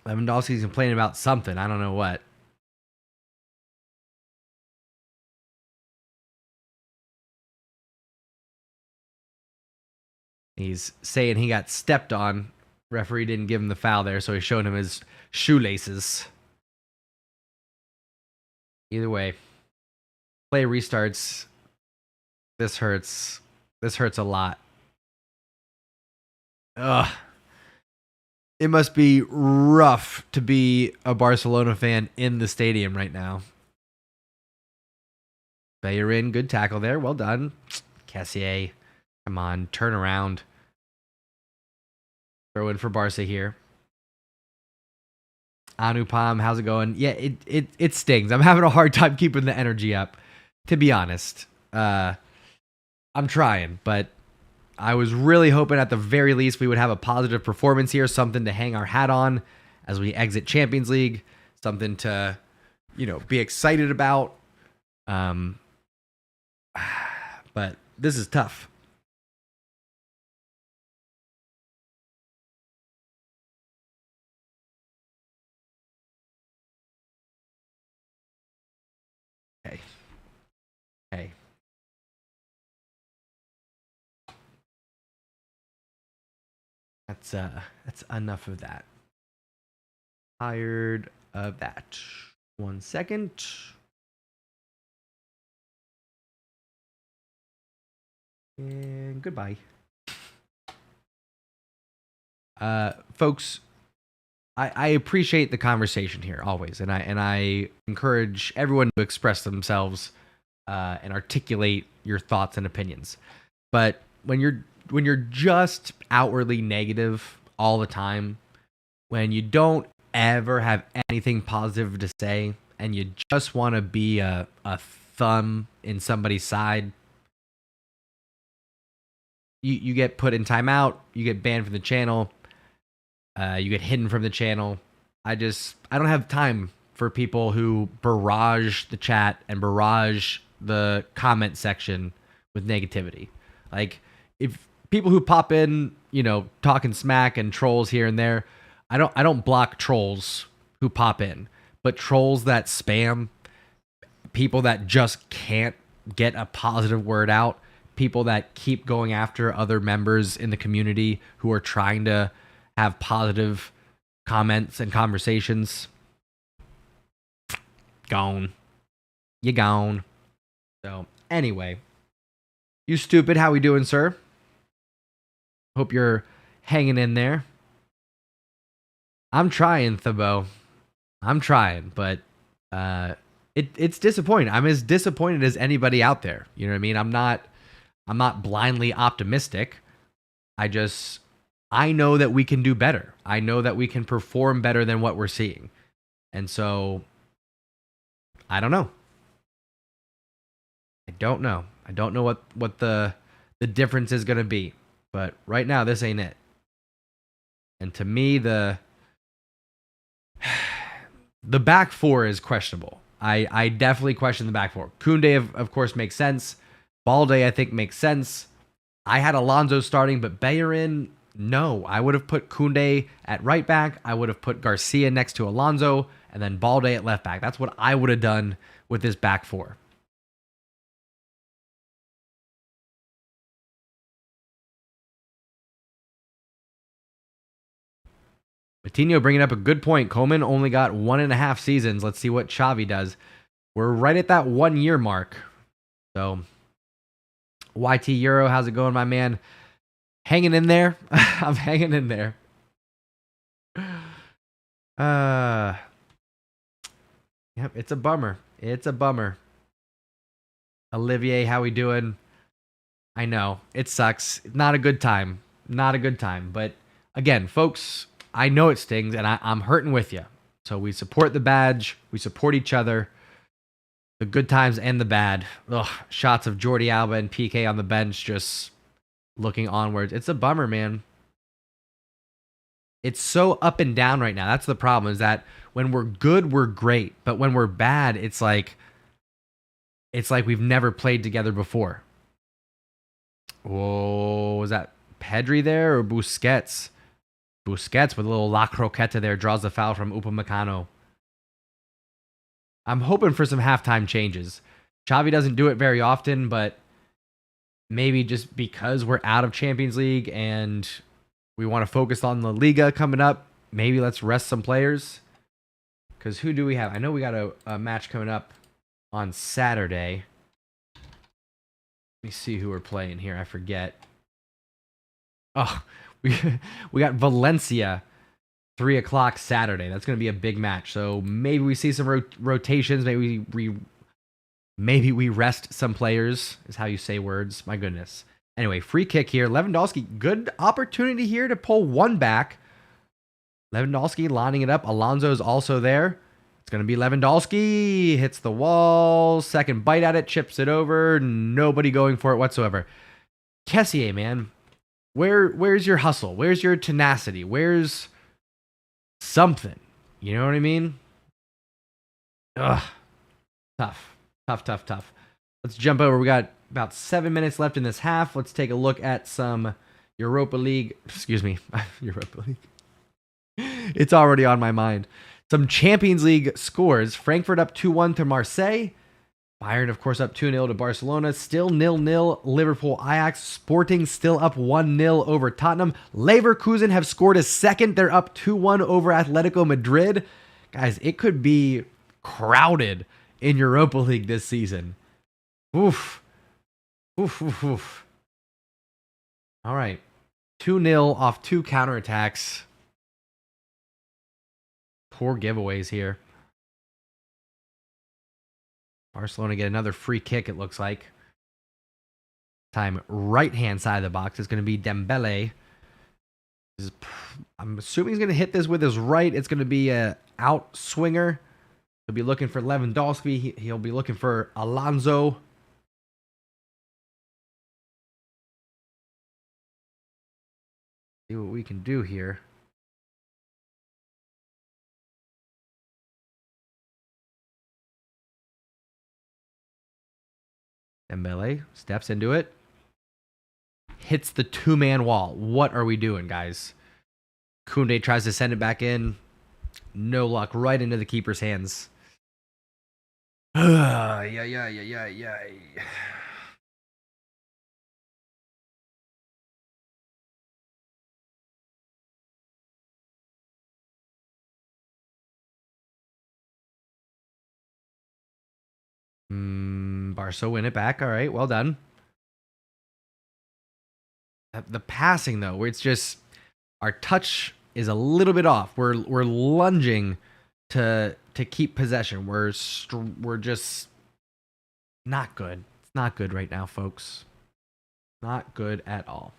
Lewandowski's complaining about something. I don't know what. He's saying he got stepped on. Referee didn't give him the foul there, so he's showing him his shoelaces. Either way, play restarts. This hurts. This hurts a lot. Ugh. It must be rough to be a Barcelona fan in the stadium right now. Bayern, good tackle there. Well done. Cassier, come on, turn around. Throw in for Barca here. Anupam, how's it going? Yeah, it stings. I'm having a hard time keeping the energy up, to be honest. I'm trying, but I was really hoping at the very least we would have a positive performance here, something to hang our hat on as we exit Champions League, something to, be excited about. But this is tough. Hey. That's enough of that. Tired of that. 1 second. And goodbye. Folks, I appreciate the conversation here always, and I encourage everyone to express themselves and articulate your thoughts and opinions. But when you're just outwardly negative all the time, when you don't ever have anything positive to say, and you just want to be a thumb in somebody's side, you get put in timeout, you get banned from the channel, you get hidden from the channel. I don't have time for people who barrage the chat and barrage the comment section with negativity. Like, if people who pop in, talking smack and trolls here and there, I don't block trolls who pop in, but trolls that spam, people that just can't get a positive word out, people that keep going after other members in the community who are trying to have positive comments and conversations. Gone. You gone. So anyway, you stupid, how we doing, sir? Hope you're hanging in there. I'm trying, Thabo. I'm trying, but it's disappointing. I'm as disappointed as anybody out there. You know what I mean? I'm not blindly optimistic. I know that we can do better. I know that we can perform better than what we're seeing. And so I don't know. I don't know what the difference is going to be. But right now, this ain't it. And to me, the back four is questionable. I definitely question the back four. Koundé, of course, makes sense. Balde, I think, makes sense. I had Alonso starting, but Bayern, no. I would have put Koundé at right back. I would have put Garcia next to Alonso, and then Balde at left back. That's what I would have done with this back four. Matinho bringing up a good point. Coleman only got 1.5 seasons. Let's see what Xavi does. We're right at that 1 year mark. So, YT Euro, how's it going, my man? Hanging in there. I'm hanging in there. Yep, it's a bummer. It's a bummer. Olivier, how we doing? I know, it sucks. Not a good time. Not a good time. But again, folks, I know it stings, and I'm hurting with you. So we support the badge. We support each other. The good times and the bad. Ugh, shots of Jordi Alba and PK on the bench just looking onwards. It's a bummer, man. It's so up and down right now. That's the problem, is that when we're good, we're great. But when we're bad, it's like we've never played together before. Whoa, was that Pedri there or Busquets? Busquets with a little La Croqueta there draws the foul from Upamecano. I'm hoping for some halftime changes. Xavi doesn't do it very often, but maybe just because we're out of Champions League and we want to focus on the Liga coming up, maybe let's rest some players. Because who do we have? I know we got a match coming up on Saturday. Let me see who we're playing here. I forget. Oh, we got Valencia, 3 o'clock Saturday. That's going to be a big match. So maybe we see some rotations. Maybe we rest some players, is how you say words. My goodness. Anyway, free kick here. Lewandowski, good opportunity here to pull one back. Lewandowski lining it up. Alonso's also there. It's going to be Lewandowski. Hits the wall. Second bite at it. Chips it over. Nobody going for it whatsoever. Kessié, man. Where's your hustle? Where's your tenacity? Where's something? You know what I mean? Ugh. Tough. Let's jump over. We got about 7 minutes left in this half. Let's take a look at some Europa League. Excuse me. Europa League. It's already on my mind. Some Champions League scores. Frankfurt up 2-1 to Marseille. Bayern, of course, up 2-0 to Barcelona. Still 0-0. Liverpool, Ajax. Sporting still up 1-0 over Tottenham. Leverkusen have scored a second. They're up 2-1 over Atletico Madrid. Guys, it could be crowded in Europa League this season. Oof. Oof, oof, oof. All right. 2-0 off 2 counterattacks. Poor giveaways here. Barcelona get another free kick, it looks like. Time right-hand side of the box is going to be Dembele. I'm assuming he's going to hit this with his right. It's going to be a out swinger. He'll be looking for Lewandowski. He'll be looking for Alonso. See what we can do here. Dembele steps into it. Hits the 2-man wall. What are we doing, guys? Koundé tries to send it back in. No luck. Right into the keeper's hands. Yeah. Barca win it back. All right, well done. The passing, though, where it's just our touch is a little bit off. We're lunging to keep possession. We're just not good. It's not good right now, folks. Not good at all.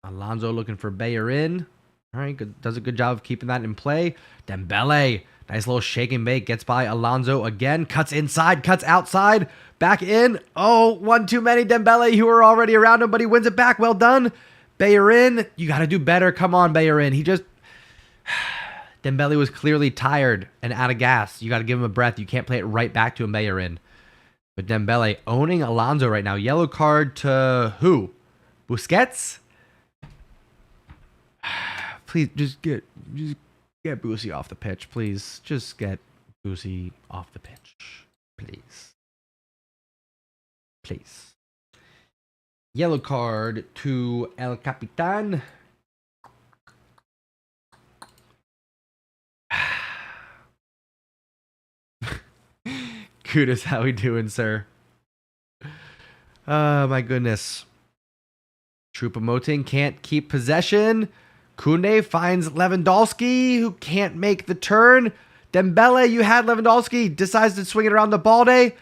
Alonso looking for Bayern. All right, good. Does a good job of keeping that in play. Dembele, nice little shake and bake. Gets by Alonso again. Cuts inside, cuts outside. Back in. Oh, one too many. Dembele, who are already around him, but he wins it back. Well done. Bayern, you got to do better. Come on, Bayern. He just... Dembele was clearly tired and out of gas. You got to give him a breath. You can't play it right back to him, Bayern. But Dembele owning Alonso right now. Yellow card to who? Busquets? Please, just get Boosie off the pitch, please. Just get Boosie off the pitch, please. Please. Yellow card to El Capitan. Kudos, how we doing, sir? Oh, my goodness. Choupo-Moting can't keep possession. Koundé finds Lewandowski, who can't make the turn. Dembele, you had Lewandowski, decides to swing it around the Balde.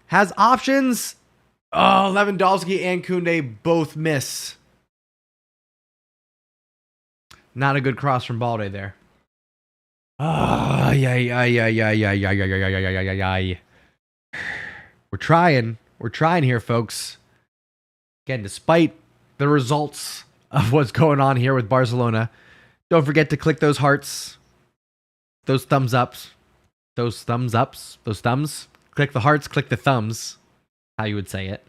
Has options. Oh, Lewandowski and Koundé both miss. Not a good cross from Balde there. Oh, yeah. We're trying here, folks. Again, despite the results of what's going on here with Barcelona, don't forget to click those hearts, those thumbs ups, those thumbs. Click the hearts, click the thumbs, how you would say it.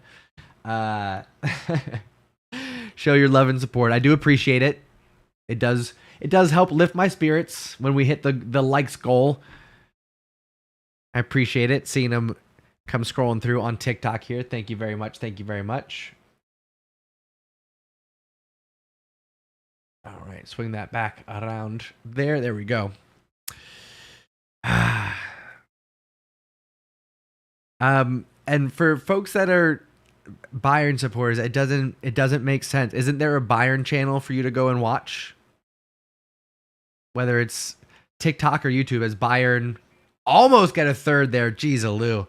Show your love and support. I do appreciate it. It does help lift my spirits when we hit the likes goal. I appreciate it, seeing them come scrolling through on TikTok here. Thank you very much. All right, swing that back around there. There we go. And for folks that are Bayern supporters, it doesn't make sense. Isn't there a Bayern channel for you to go and watch? Whether it's TikTok or YouTube, as Bayern almost get a third there. Jeez, Alou.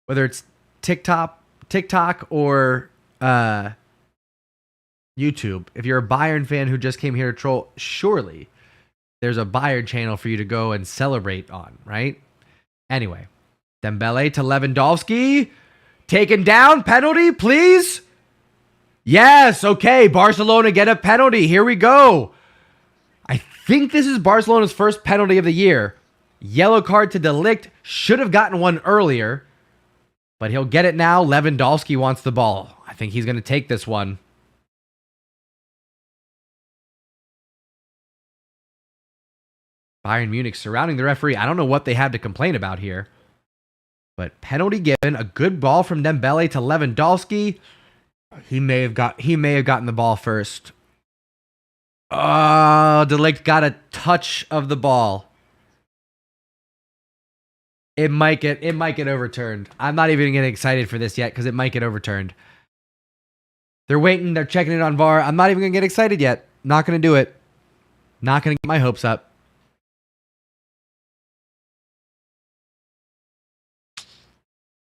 Whether it's TikTok or YouTube, if you're a Bayern fan who just came here to troll, surely there's a Bayern channel for you to go and celebrate on, right? Anyway, Dembele to Lewandowski. Taken down. Penalty, please. Yes, okay. Barcelona get a penalty. Here we go. I think this is Barcelona's first penalty of the year. Yellow card to De Ligt. Should have gotten one earlier, but he'll get it now. Lewandowski wants the ball. I think he's going to take this one. Bayern Munich surrounding the referee. I don't know what they have to complain about here. But penalty given. A good ball from Dembele to Lewandowski. He may have gotten the ball first. Oh, De Ligt got a touch of the ball. It might get overturned. I'm not even getting excited for this yet because it might get overturned. They're waiting. They're checking it on VAR. I'm not even going to get excited yet. Not going to do it. Not going to get my hopes up.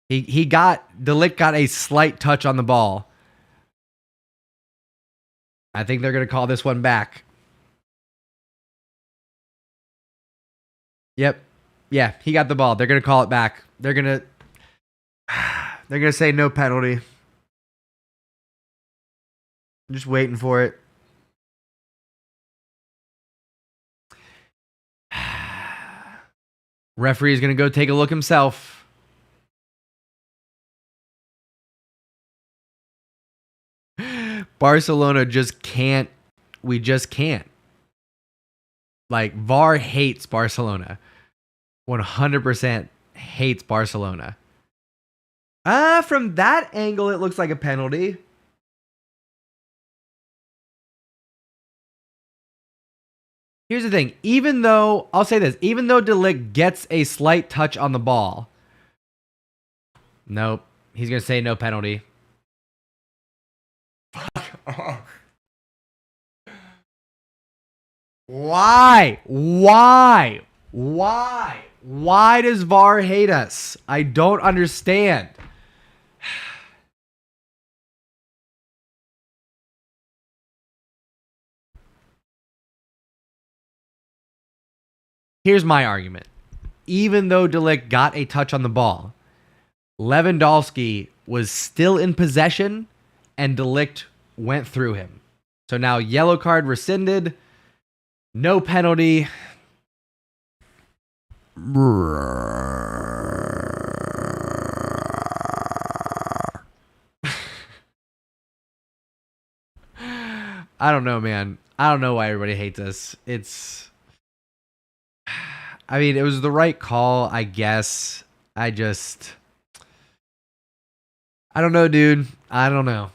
De Ligt got a slight touch on the ball. I think they're going to call this one back. Yep. Yeah, he got the ball. They're going to call it back. They're going to say no penalty. I'm just waiting for it. Referee is going to go take a look himself. Barcelona just can't. We just can't. Like, VAR hates Barcelona. 100% hates Barcelona. From that angle, it looks like a penalty. Here's the thing. I'll say this, even though De Ligt gets a slight touch on the ball, nope, he's going to say no penalty. Fuck off. Why? Why does VAR hate us? I don't understand. Here's my argument. Even though De Ligt got a touch on the ball, Lewandowski was still in possession and De Ligt went through him. So now yellow card rescinded. No penalty. I don't know, man. I don't know why everybody hates us. I mean, it was the right call, I guess. I don't know, dude. I don't know.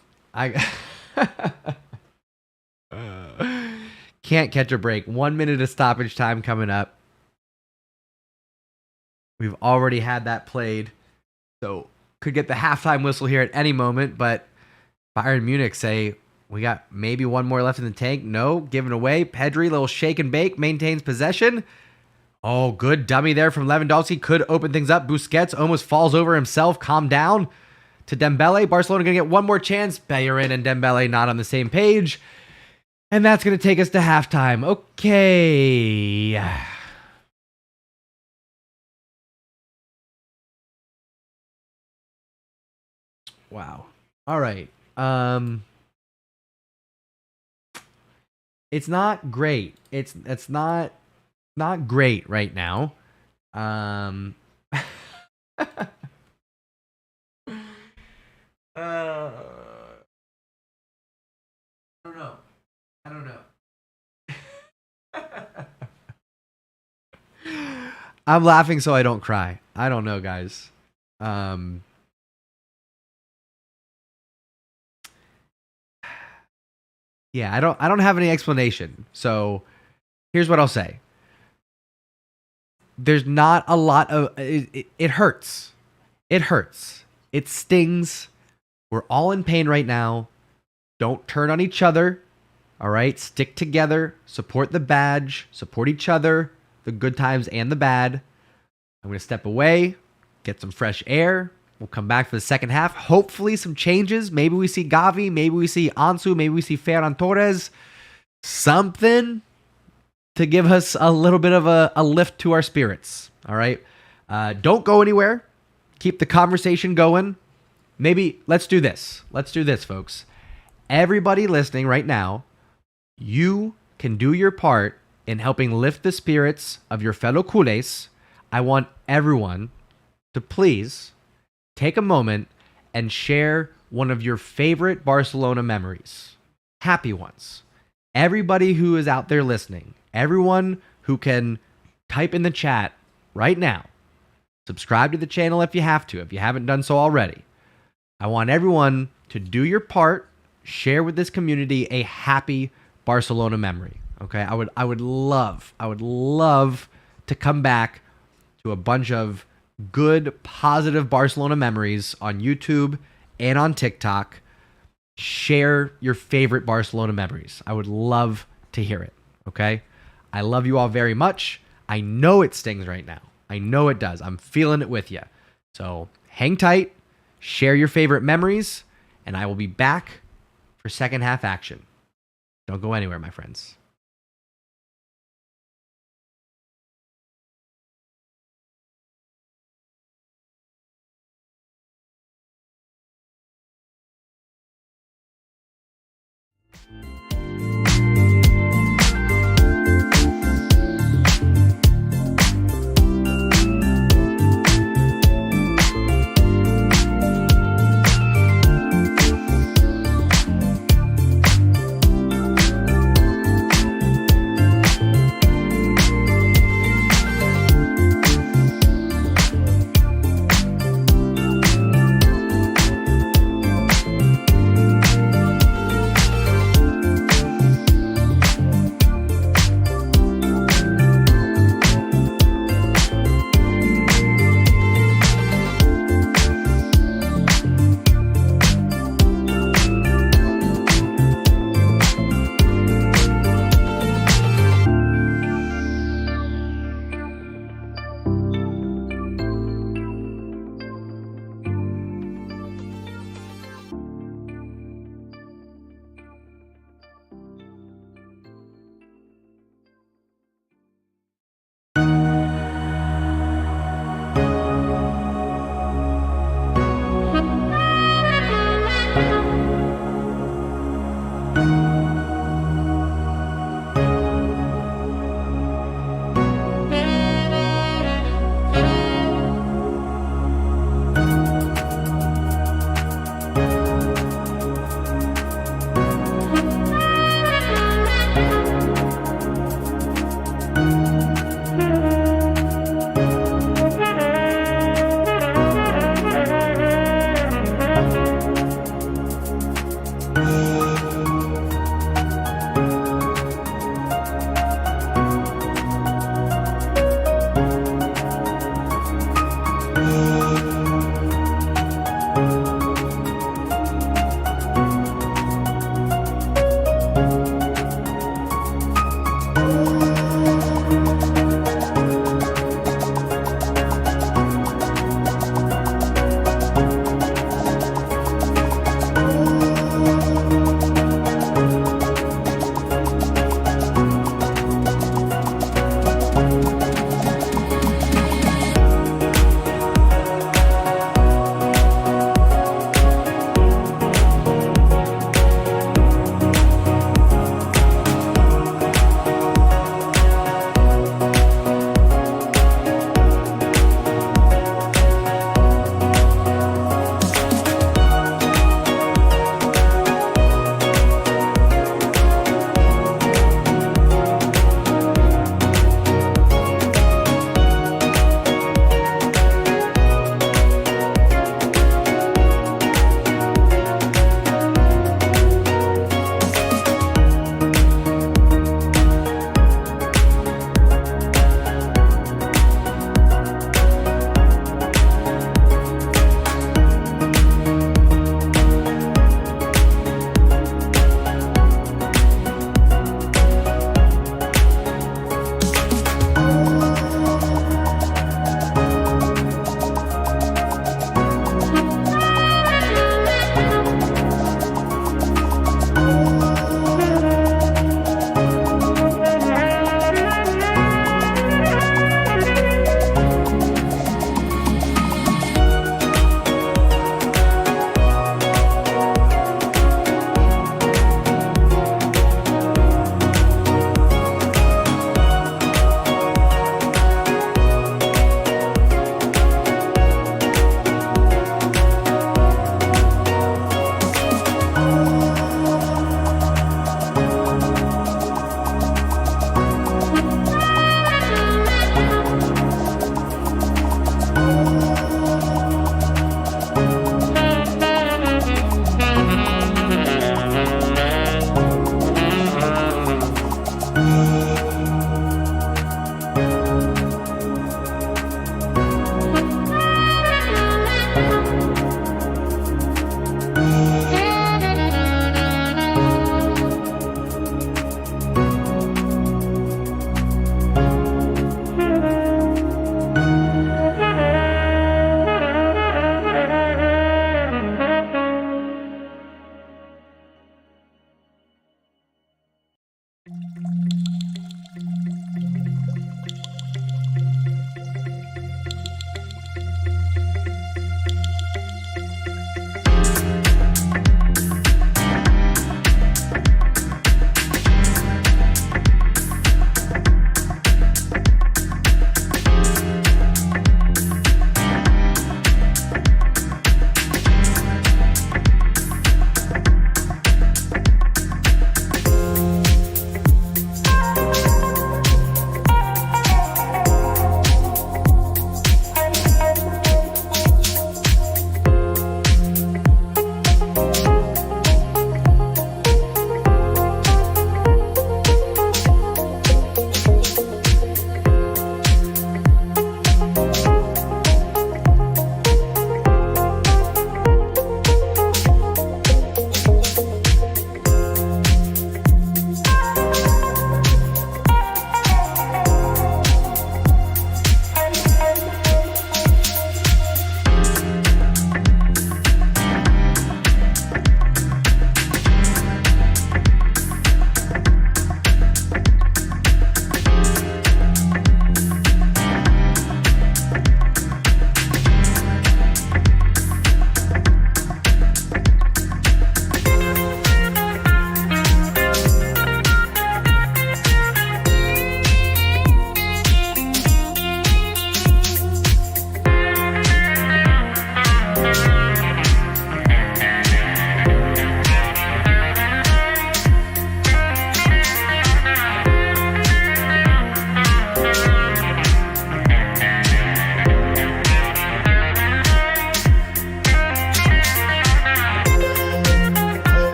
Can't catch a break. 1 minute of stoppage time coming up. We've already had that played. So could get the halftime whistle here at any moment, but Bayern Munich say we got maybe one more left in the tank. No, given away. Pedri, little shake and bake, maintains possession. Oh, good dummy there from Lewandowski. Could open things up. Busquets almost falls over himself. Calm down to Dembele. Barcelona going to get one more chance. Bayern and Dembele not on the same page. And that's going to take us to halftime. Okay. Wow. All right. It's not great. It's not great right now. I don't know. I'm laughing so I don't cry. I don't know, guys. Yeah, I don't have any explanation. So here's what I'll say. There's not a lot of it hurts. It hurts. It stings. We're all in pain right now. Don't turn on each other. All right? Stick together. Support the badge. Support each other. The good times and the bad. I'm going to step away, get some fresh air. We'll come back for the second half. Hopefully some changes. Maybe we see Gavi. Maybe we see Ansu. Maybe we see Ferran Torres. Something to give us a little bit of a lift to our spirits. All right? Don't go anywhere. Keep the conversation going. Maybe let's do this. Let's do this, folks. Everybody listening right now, you can do your part in helping lift the spirits of your fellow culés. I want everyone to please take a moment and share one of your favorite Barcelona memories. Happy ones. Everybody who is out there listening, everyone who can type in the chat right now. Subscribe to the channel if you have to, if you haven't done so already. I want everyone to do your part, share with this community a happy Barcelona memory. Okay? I would love to come back to a bunch of good, positive Barcelona memories on YouTube and on TikTok. Share your favorite Barcelona memories. I would love to hear it. Okay? I love you all very much. I know it stings right now. I know it does. I'm feeling it with you. So hang tight, share your favorite memories, and I will be back for second half action. Don't go anywhere, my friends.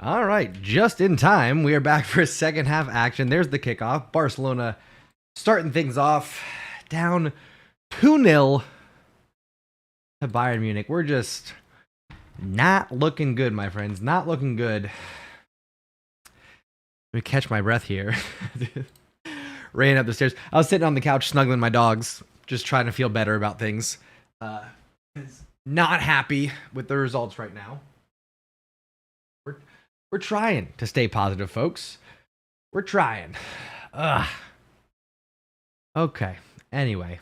All right, just in time. We are back for a second half action. There's the kickoff. Barcelona starting things off down 2-0 to Bayern Munich. We're just not looking good, my friends. Not looking good. Let me catch my breath here. Ran up the stairs. I was sitting on the couch snuggling my dogs, just trying to feel better about things. Not happy with the results right now. We're trying to stay positive, folks. We're trying. Okay. Anyway.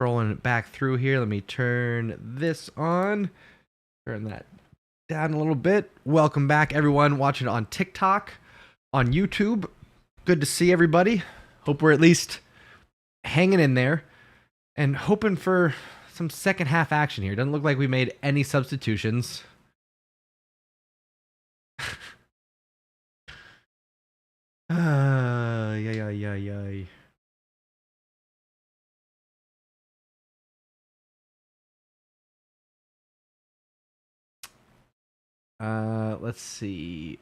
Rolling it back through here. Let me turn this on. Turn that down a little bit. Welcome back, everyone watching on TikTok, on YouTube. Good to see everybody. Hope we're at least hanging in there and hoping for some second half action here. Doesn't look like we made any substitutions. Yay. Let's see.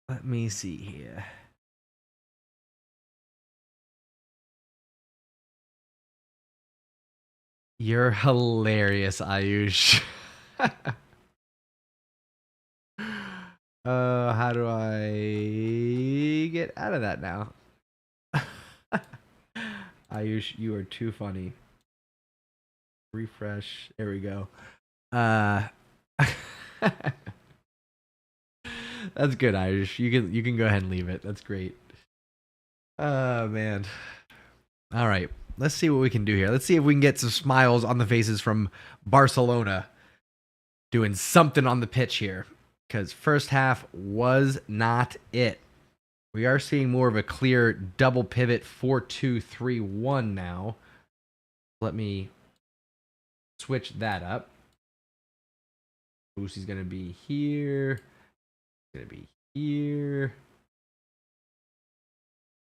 Let me see here. You're hilarious, Ayush. How do I get out of that now? Ayush, you are too funny. Refresh. There we go. That's good, Ayush. You can go ahead and leave it. That's great. Oh man. All right. Let's see what we can do here. Let's see if we can get some smiles on the faces from Barcelona doing something on the pitch here. Because first half was not it. We are seeing more of a clear double pivot 4-2-3-1 now. Let me switch that up. Boosie's going to be here. Going to be here.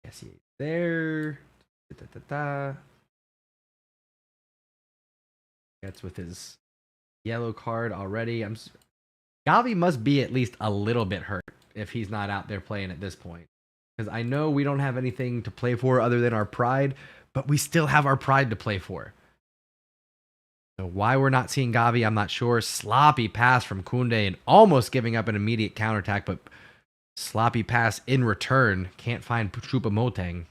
Yes, he's there. That's with his yellow card already. Gavi must be at least a little bit hurt if he's not out there playing at this point. Because I know we don't have anything to play for other than our pride, but we still have our pride to play for. So why we're not seeing Gavi, I'm not sure. Sloppy pass from Koundé and almost giving up an immediate counterattack, but sloppy pass in return. Can't find Choupo-Moting.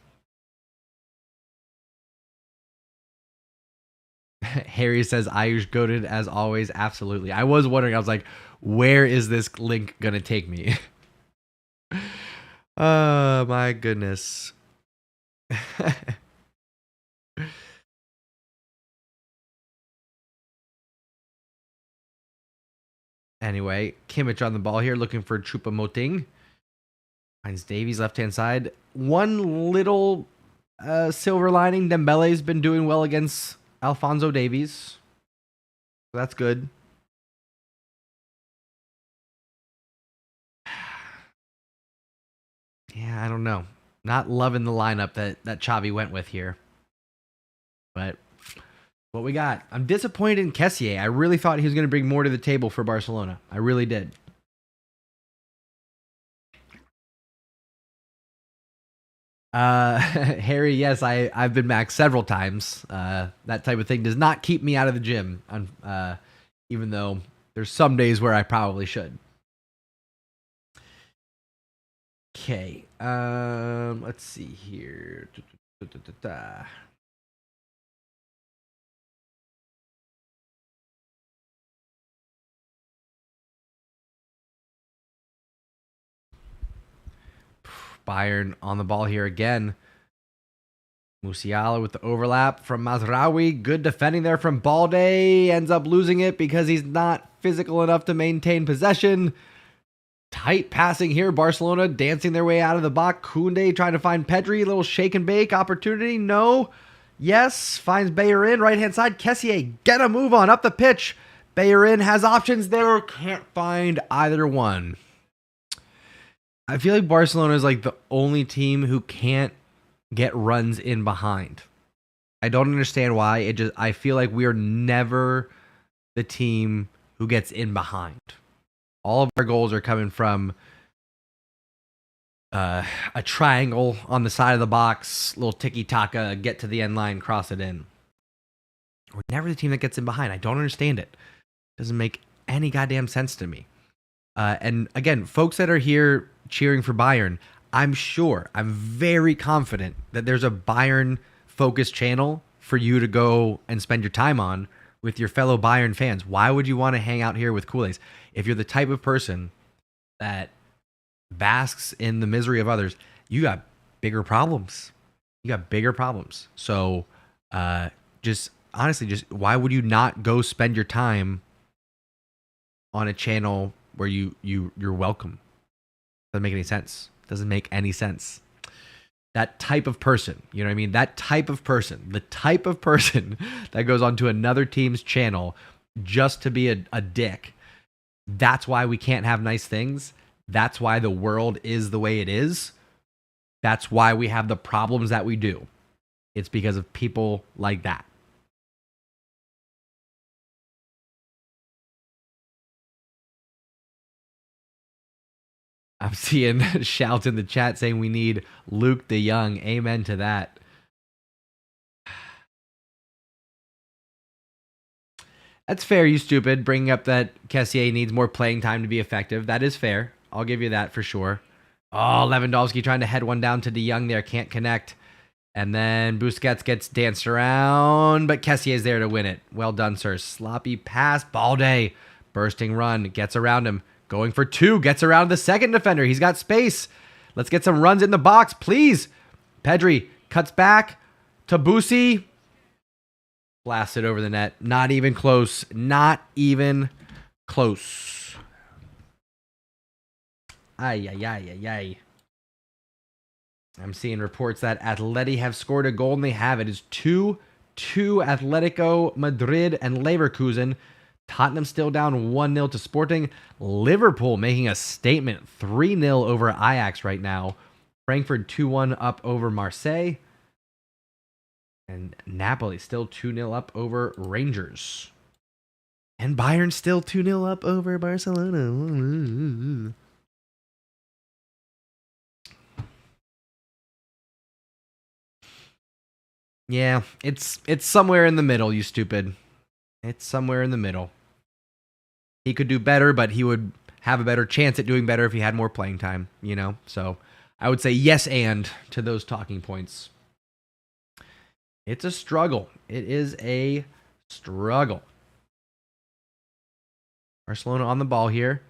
Harry says, Ayush goated as always. Absolutely. I was wondering, I was like, where is this link going to take me? Oh, my goodness. Anyway, Kimmich on the ball here, looking for Choupo-Moting. Finds Davies left-hand side. One little silver lining, Dembele's been doing well against Alphonso Davies. So that's good. Yeah, I don't know. Not loving the lineup that Xavi went with here. But what we got. I'm disappointed in Kessié. I really thought he was going to bring more to the table for Barcelona. I really did. Harry, yes, I've been back several times. That type of thing does not keep me out of the gym, even though there's some days where I probably should. Okay, let's see here. Bayern on the ball here again. Musiala with the overlap from Mazraoui. Good defending there from Balde. Ends up losing it because he's not physical enough to maintain possession. Tight passing here. Barcelona dancing their way out of the box. Koundé trying to find Pedri. Little shake and bake opportunity. No. Yes. Finds Bayern right hand side. Kessié, get a move on up the pitch. Bayern has options there. Can't find either one. I feel like Barcelona is like the only team who can't get runs in behind. I don't understand why. I feel like we are never the team who gets in behind. All of our goals are coming from a triangle on the side of the box, little tiki-taka, get to the end line, cross it in. We're never the team that gets in behind. I don't understand it. It doesn't make any goddamn sense to me. And again, folks that are here cheering for Bayern, I'm very confident that there's a Bayern-focused channel for you to go and spend your time on with your fellow Bayern fans. Why would you want to hang out here with CULERS? If you're the type of person that basks in the misery of others, you got bigger problems. So just honestly, why would you not go spend your time on a channel where you're welcome? Doesn't make any sense. That type of person, you know what I mean? The type of person that goes onto another team's channel just to be a dick. That's why we can't have nice things. That's why the world is the way it is. That's why we have the problems that we do. It's because of people like that. I'm seeing shouts in the chat saying we need Luke de Jong. Amen to that. That's fair, you stupid, bringing up that Kessié needs more playing time to be effective. That is fair. I'll give you that for sure. Oh, Lewandowski trying to head one down to de Jong there. Can't connect. And then Busquets gets danced around, but Kessié's there to win it. Well done, sir. Sloppy pass. Balde. Bursting run. Gets around him. Going for two. Gets around the second defender. He's got space. Let's get some runs in the box, please. Pedri cuts back to Busi. Blasted over the net. Not even close. Ay. I'm seeing reports that Atleti have scored a goal, and they have. It is 2-2 Atletico Madrid and Leverkusen. Tottenham still down 1-0 to Sporting. Liverpool making a statement 3-0 over Ajax right now. Frankfurt 2-1 up over Marseille. And Napoli still 2-0 up over Rangers. And Bayern still 2-0 up over Barcelona. Yeah, it's somewhere in the middle, you stupid. It's somewhere in the middle. He could do better, but he would have a better chance at doing better if he had more playing time, you know? So I would say yes and to those talking points. It's a struggle. It is a struggle. Barcelona on the ball here.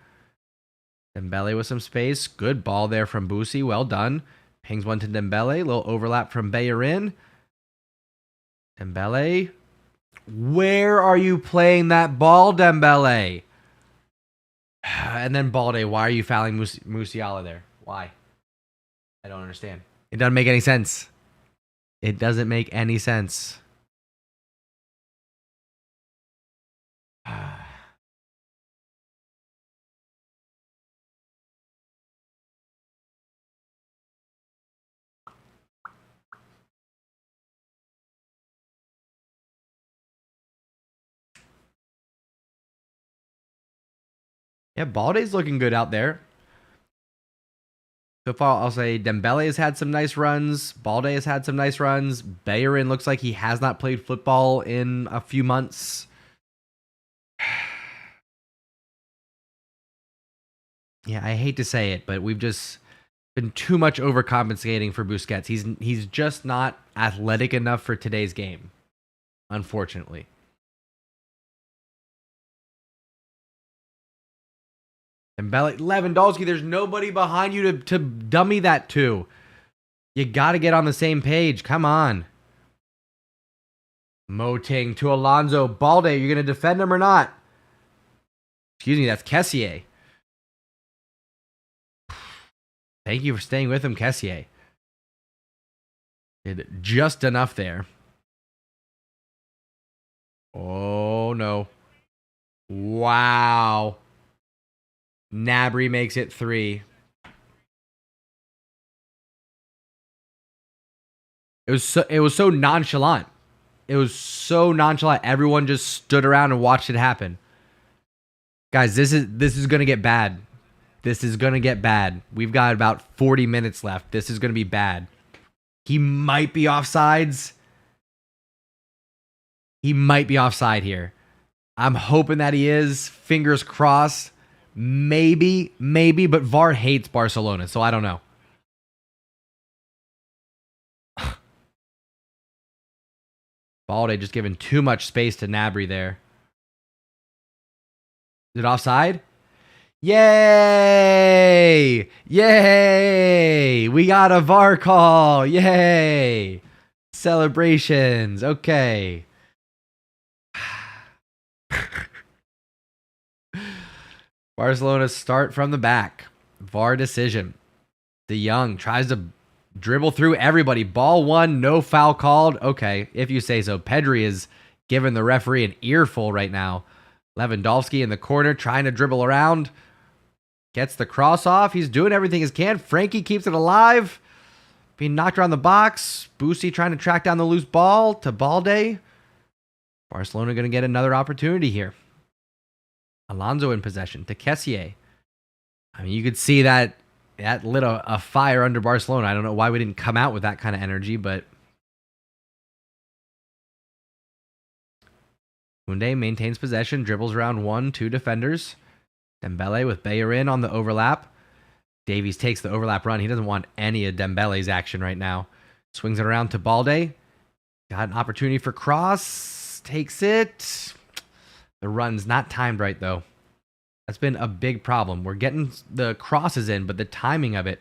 Dembele with some space. Good ball there from Busi. Well done. Pings one to Dembele. A little overlap from Bayern. Dembele. Where are you playing that ball, Dembele? And then Balde. Why are you fouling Musiala there? Why? I don't understand. It doesn't make any sense. It doesn't make any sense. Yeah, Balde's looking good out there. So far, I'll say Dembele has had some nice runs. Balde has had some nice runs. Bayern looks like he has not played football in a few months. Yeah, I hate to say it, but we've just been too much overcompensating for Busquets. He's just not athletic enough for today's game, unfortunately. And Lewandowski, there's nobody behind you to dummy that to. You got to get on the same page. Come on. Moting to Alonso. Balde, you're going to defend him or not? Excuse me, that's Kessié. Thank you for staying with him, Kessié. Did just enough there. Oh, no. Wow. Gnabry makes it 3. It was so nonchalant. It was so nonchalant. Everyone just stood around and watched it happen. Guys, this is gonna get bad. This is gonna get bad. We've got about 40 minutes left. This is gonna be bad. He might be offsides. He might be offside here. I'm hoping that he is. Fingers crossed. Maybe, but VAR hates Barcelona, so I don't know. Balde just giving too much space to Gnabry there. Is it offside? Yay! Yay! We got a VAR call. Yay! Celebrations. Okay. Barcelona start from the back. VAR decision. De Jong tries to dribble through everybody. Ball one, no foul called. Okay, if you say so. Pedri is giving the referee an earful right now. Lewandowski in the corner trying to dribble around. Gets the cross off. He's doing everything he can. Frankie keeps it alive. Being knocked around the box. Boosie trying to track down the loose ball to Balde. Barcelona going to get another opportunity here. Alonso in possession to Kessié. I mean, you could see that lit a fire under Barcelona. I don't know why we didn't come out with that kind of energy, but Koundé maintains possession, dribbles around 1-2 defenders. Dembele with Bayern on the overlap. Davies takes the overlap run. He doesn't want any of Dembele's action right now. Swings it around to Balde. Got an opportunity for cross. Takes it. The run's not timed right, though. That's been a big problem. We're getting the crosses in, but the timing of it.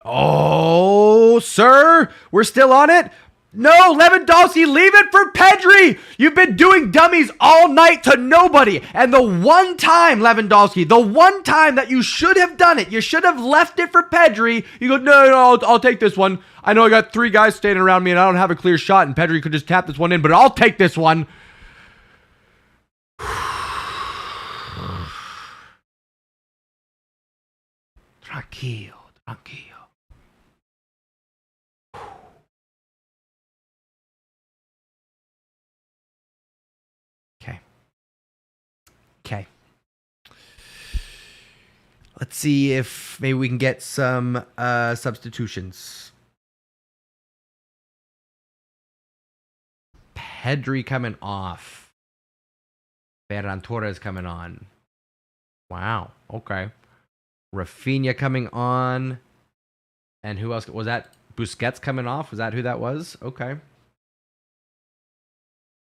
Oh, sir, we're still on it. No, Lewandowski, leave it for Pedri. You've been doing dummies all night to nobody. And the one time, Lewandowski, the one time that you should have done it, you should have left it for Pedri. You go, no, I'll take this one. I know I got 3 guys standing around me and I don't have a clear shot and Pedri could just tap this one in, but I'll take this one. Tranquilo. Okay. Let's see if maybe we can get some substitutions. Pedri coming off. Ferran Torres coming on. Wow. Okay. Rafinha coming on. And who else? Was that Busquets coming off? Was that who that was? Okay.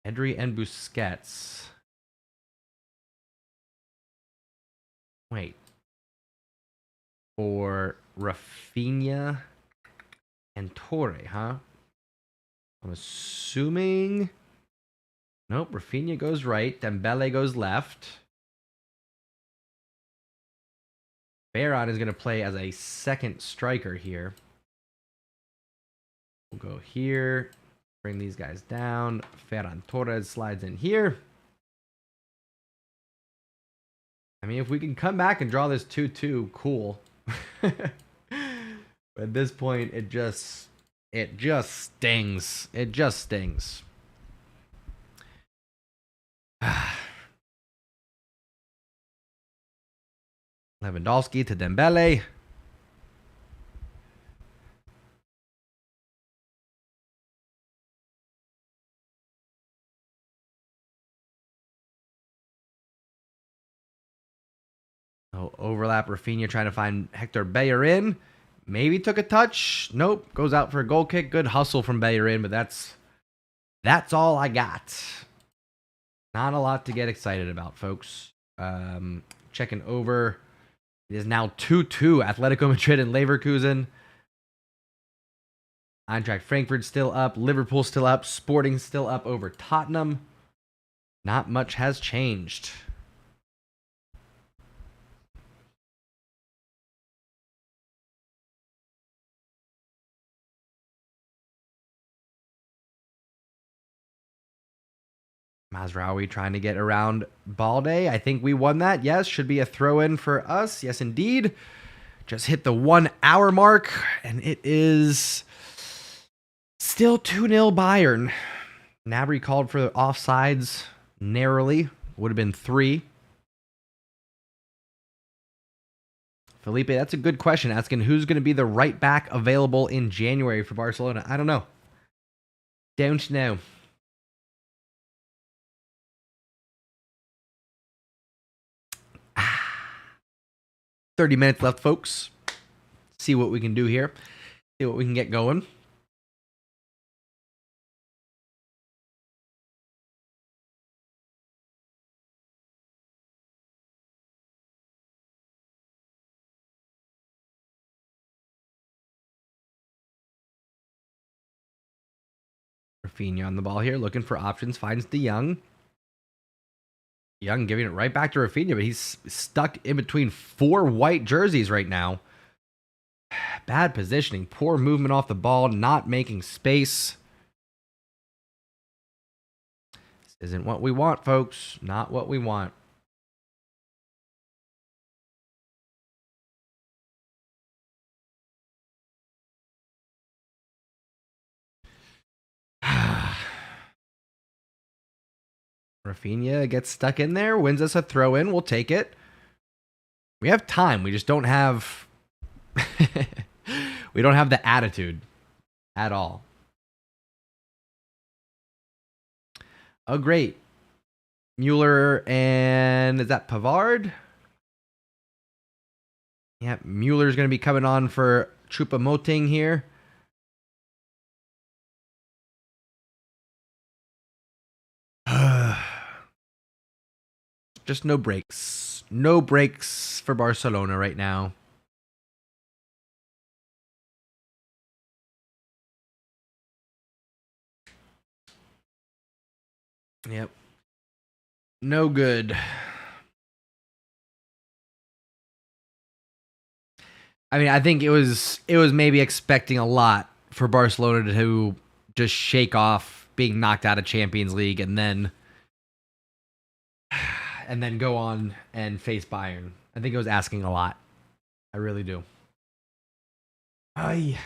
Pedri and Busquets. Wait. For Rafinha and Torre, huh? I'm assuming. Nope. Rafinha goes right. Dembele goes left. Bayern is going to play as a second striker here. We'll go here. Bring these guys down. Ferran Torres slides in here. I mean, if we can come back and draw this 2-2, cool. But at this point, it just stings. It just stings. Lewandowski to Dembele. Oh, overlap. Rafinha trying to find Hector Bellerin. Maybe took a touch. Nope. Goes out for a goal kick. Good hustle from Bellerin, but that's all I got. Not a lot to get excited about, folks. Checking over. It is now 2-2. Atletico Madrid and Leverkusen. Eintracht Frankfurt still up. Liverpool still up. Sporting still up over Tottenham. Not much has changed. Mazraoui trying to get around Balde. I think we won that. Yes, should be a throw-in for us. Yes, indeed. Just hit the 1 hour mark, and it is Still 2-0 Bayern. Gnabry called for the offsides narrowly. Would have been 3. Felipe, that's a good question. Asking who's going to be the right back available in January for Barcelona. I don't know. Don't know. Ah. 30 minutes left, folks. See what we can do here. See what we can get going. Rafinha on the ball here, looking for options, finds De Jong. Young giving it right back to Rafinha, but he's stuck in between 4 white jerseys right now. Bad positioning, poor movement off the ball, not making space. This isn't what we want, folks. Not what we want. Rafinha gets stuck in there, wins us a throw in. We'll take it. We have time. We just don't have we don't have the attitude at all. Oh, great. Mueller and is that Pavard? Yeah, Mueller's going to be coming on for Choupo-Moting here. Just no breaks. No breaks for Barcelona right now. Yep. No good. I mean, I think it was maybe expecting a lot for Barcelona to just shake off being knocked out of Champions League and then go on and face Bayern. I think it was asking a lot. I really do. Ay.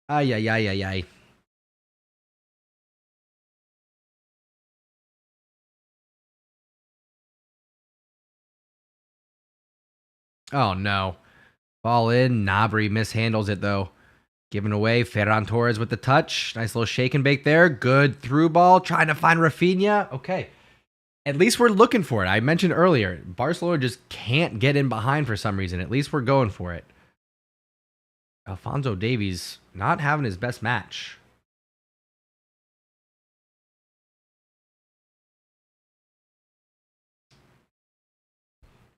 Ay, ay, ay, ay, ay. Oh, no. Ball in. Gnabry mishandles it, though. Given away. Ferran Torres with the touch. Nice little shake and bake there. Good through ball. Trying to find Rafinha. Okay. At least we're looking for it. I mentioned earlier, Barcelona just can't get in behind for some reason. At least we're going for it. Alphonso Davies not having his best match.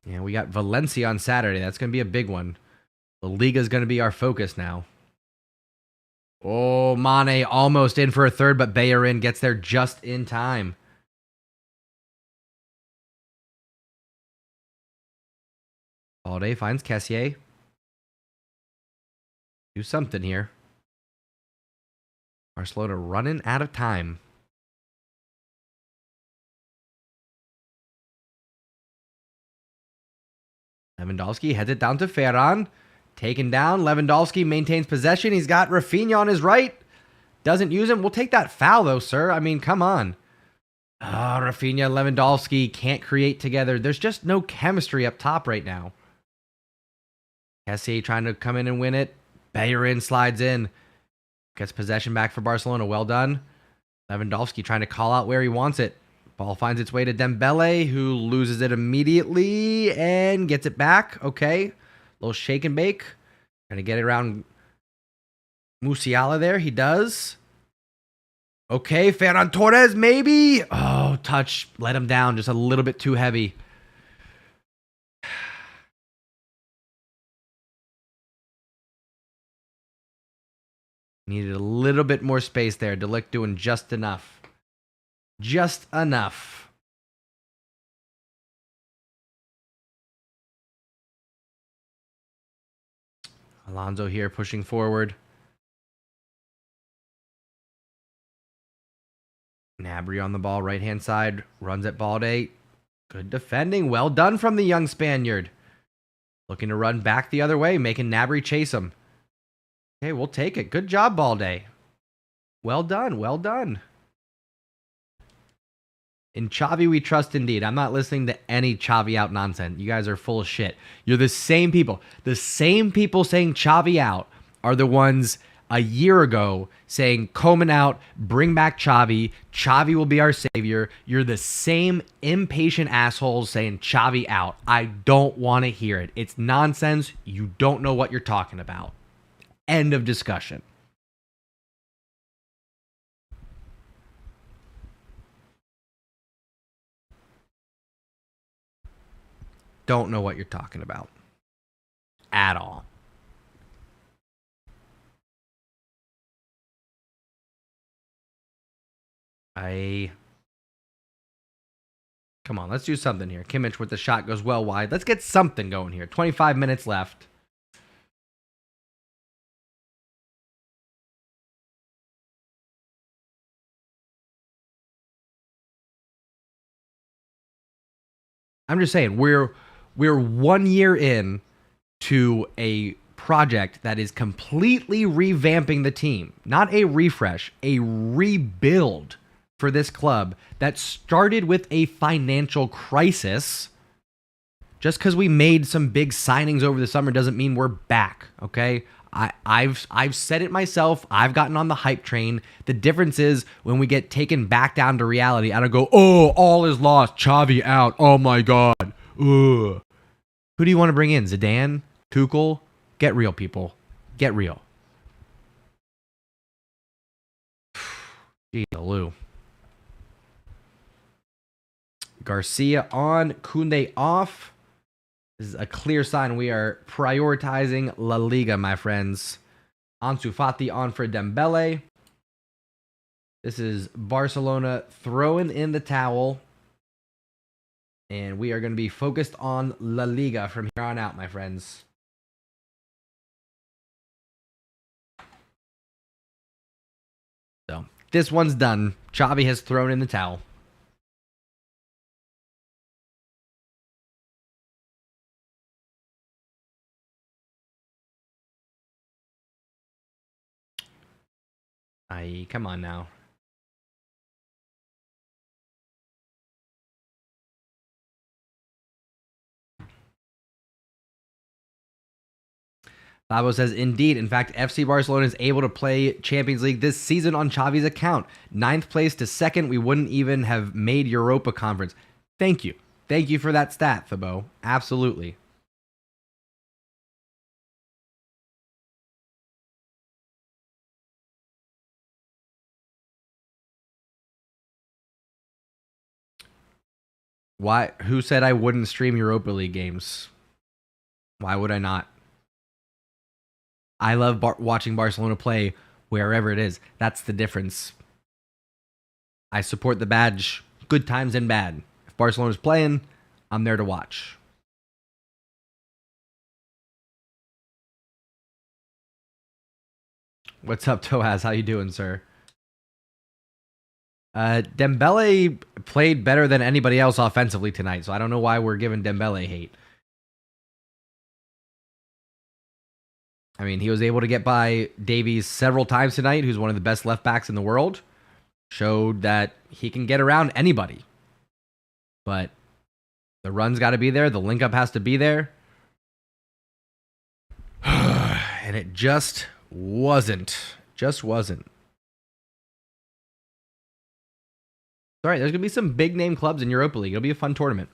Yeah, we got Valencia on Saturday. That's going to be a big one. The Liga is going to be our focus now. Oh, Mane almost in for a third, but Bayern gets there just in time. Balde finds Kessié. Do something here. Barcelona running out of time. Lewandowski heads it down to Ferran. Taken down. Lewandowski maintains possession. He's got Rafinha on his right. Doesn't use him. We'll take that foul, though, sir. I mean, come on. Rafinha, Lewandowski can't create together. There's just no chemistry up top right now. Kessié trying to come in and win it. Bayern slides in. Gets possession back for Barcelona. Well done. Lewandowski trying to call out where he wants it. Ball finds its way to Dembele, who loses it immediately and gets it back. Okay. Little shake and bake. Trying to get it around Musiala there. He does. Okay. Ferran Torres, maybe. Oh, touch. Let him down. Just a little bit too heavy. Needed a little bit more space there. De Ligt doing just enough. Just enough. Alonso here pushing forward. Gnabry on the ball, right-hand side. Runs at Balde. Good defending. Well done from the young Spaniard. Looking to run back the other way, making Gnabry chase him. Okay, we'll take it. Good job, Balde. Well done. Well done. In Xavi, we trust indeed. I'm not listening to any Xavi out nonsense. You guys are full of shit. You're the same people. The same people saying Xavi out are the ones a year ago saying Koeman out, bring back Xavi. Xavi will be our savior. You're the same impatient assholes saying Xavi out. I don't want to hear it. It's nonsense. You don't know what you're talking about. End of discussion. Don't know what you're talking about at all. Come on, let's do something here. Kimmich with the shot goes well wide. Let's get something going here. 25 minutes left. I'm just saying, we're 1 year in to a project that is completely revamping the team. Not a refresh, a rebuild for this club that started with a financial crisis. Just because we made some big signings over the summer doesn't mean we're back, okay? I've said it myself. I've gotten on the hype train. The difference is when we get taken back down to reality, I don't go, oh, all is lost. Xavi out. Oh my God. Ugh. Who do you want to bring in? Zidane? Tuchel? Get real, people. Get real. Gee, Lou. Garcia on, Koundé off. This is a clear sign we are prioritizing La Liga, my friends. Ansu Fati on for Dembele. This is Barcelona throwing in the towel. And we are going to be focused on La Liga from here on out, my friends. So, this one's done. Xavi has thrown in the towel. Come on now. Fabo says, indeed. In fact, FC Barcelona is able to play Champions League this season on Xavi's account. 9th place to 2nd. We wouldn't even have made Europa Conference. Thank you. Thank you for that stat, Fabo. Absolutely. Why? Who said I wouldn't stream Europa League games? Why would I not? I love watching Barcelona play wherever it is. That's the difference. I support the badge, good times and bad. If Barcelona's playing, I'm there to watch. What's up, Toaz? How you doing, sir? Dembele played better than anybody else offensively tonight, so I don't know why we're giving Dembele hate. I mean, he was able to get by Davies several times tonight, who's one of the best left backs in the world. Showed that he can get around anybody. But the run's got to be there. The link up has to be there. And it just wasn't. Just wasn't. All right, there's going to be some big name clubs in Europa League. It'll be a fun tournament.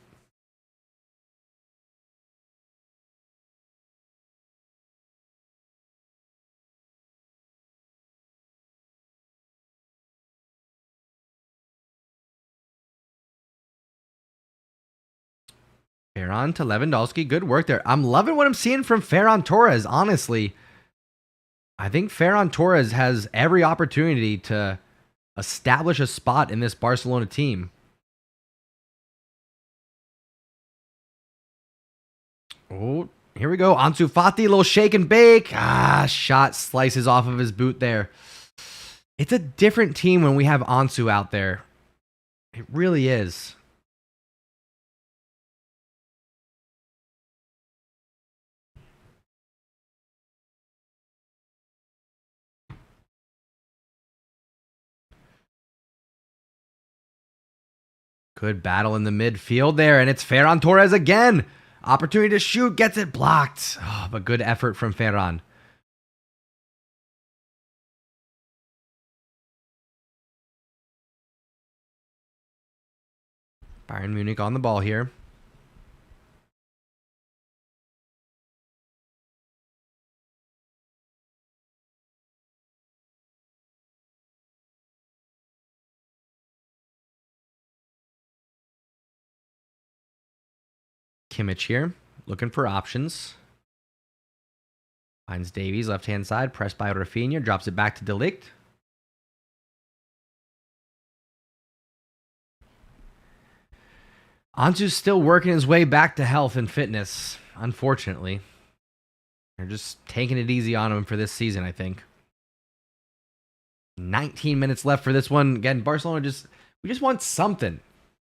Ferran to Lewandowski. Good work there. I'm loving what I'm seeing from Ferran Torres, honestly. I think Ferran Torres has every opportunity to establish a spot in this Barcelona team. Oh, here we go. Ansu Fati, little shake and bake. Shot slices off of his boot there. It's a different team when we have Ansu out there. It really is. Good battle in the midfield there, and it's Ferran Torres again. Opportunity to shoot, gets it blocked. Oh, but good effort from Ferran. Bayern Munich on the ball here. Kimmich here, looking for options. Finds Davies, left-hand side, pressed by Rafinha, drops it back to De Ligt. Ansu's still working his way back to health and fitness, unfortunately. They're just taking it easy on him for this season, I think. 19 minutes left for this one. Again, Barcelona we just want something.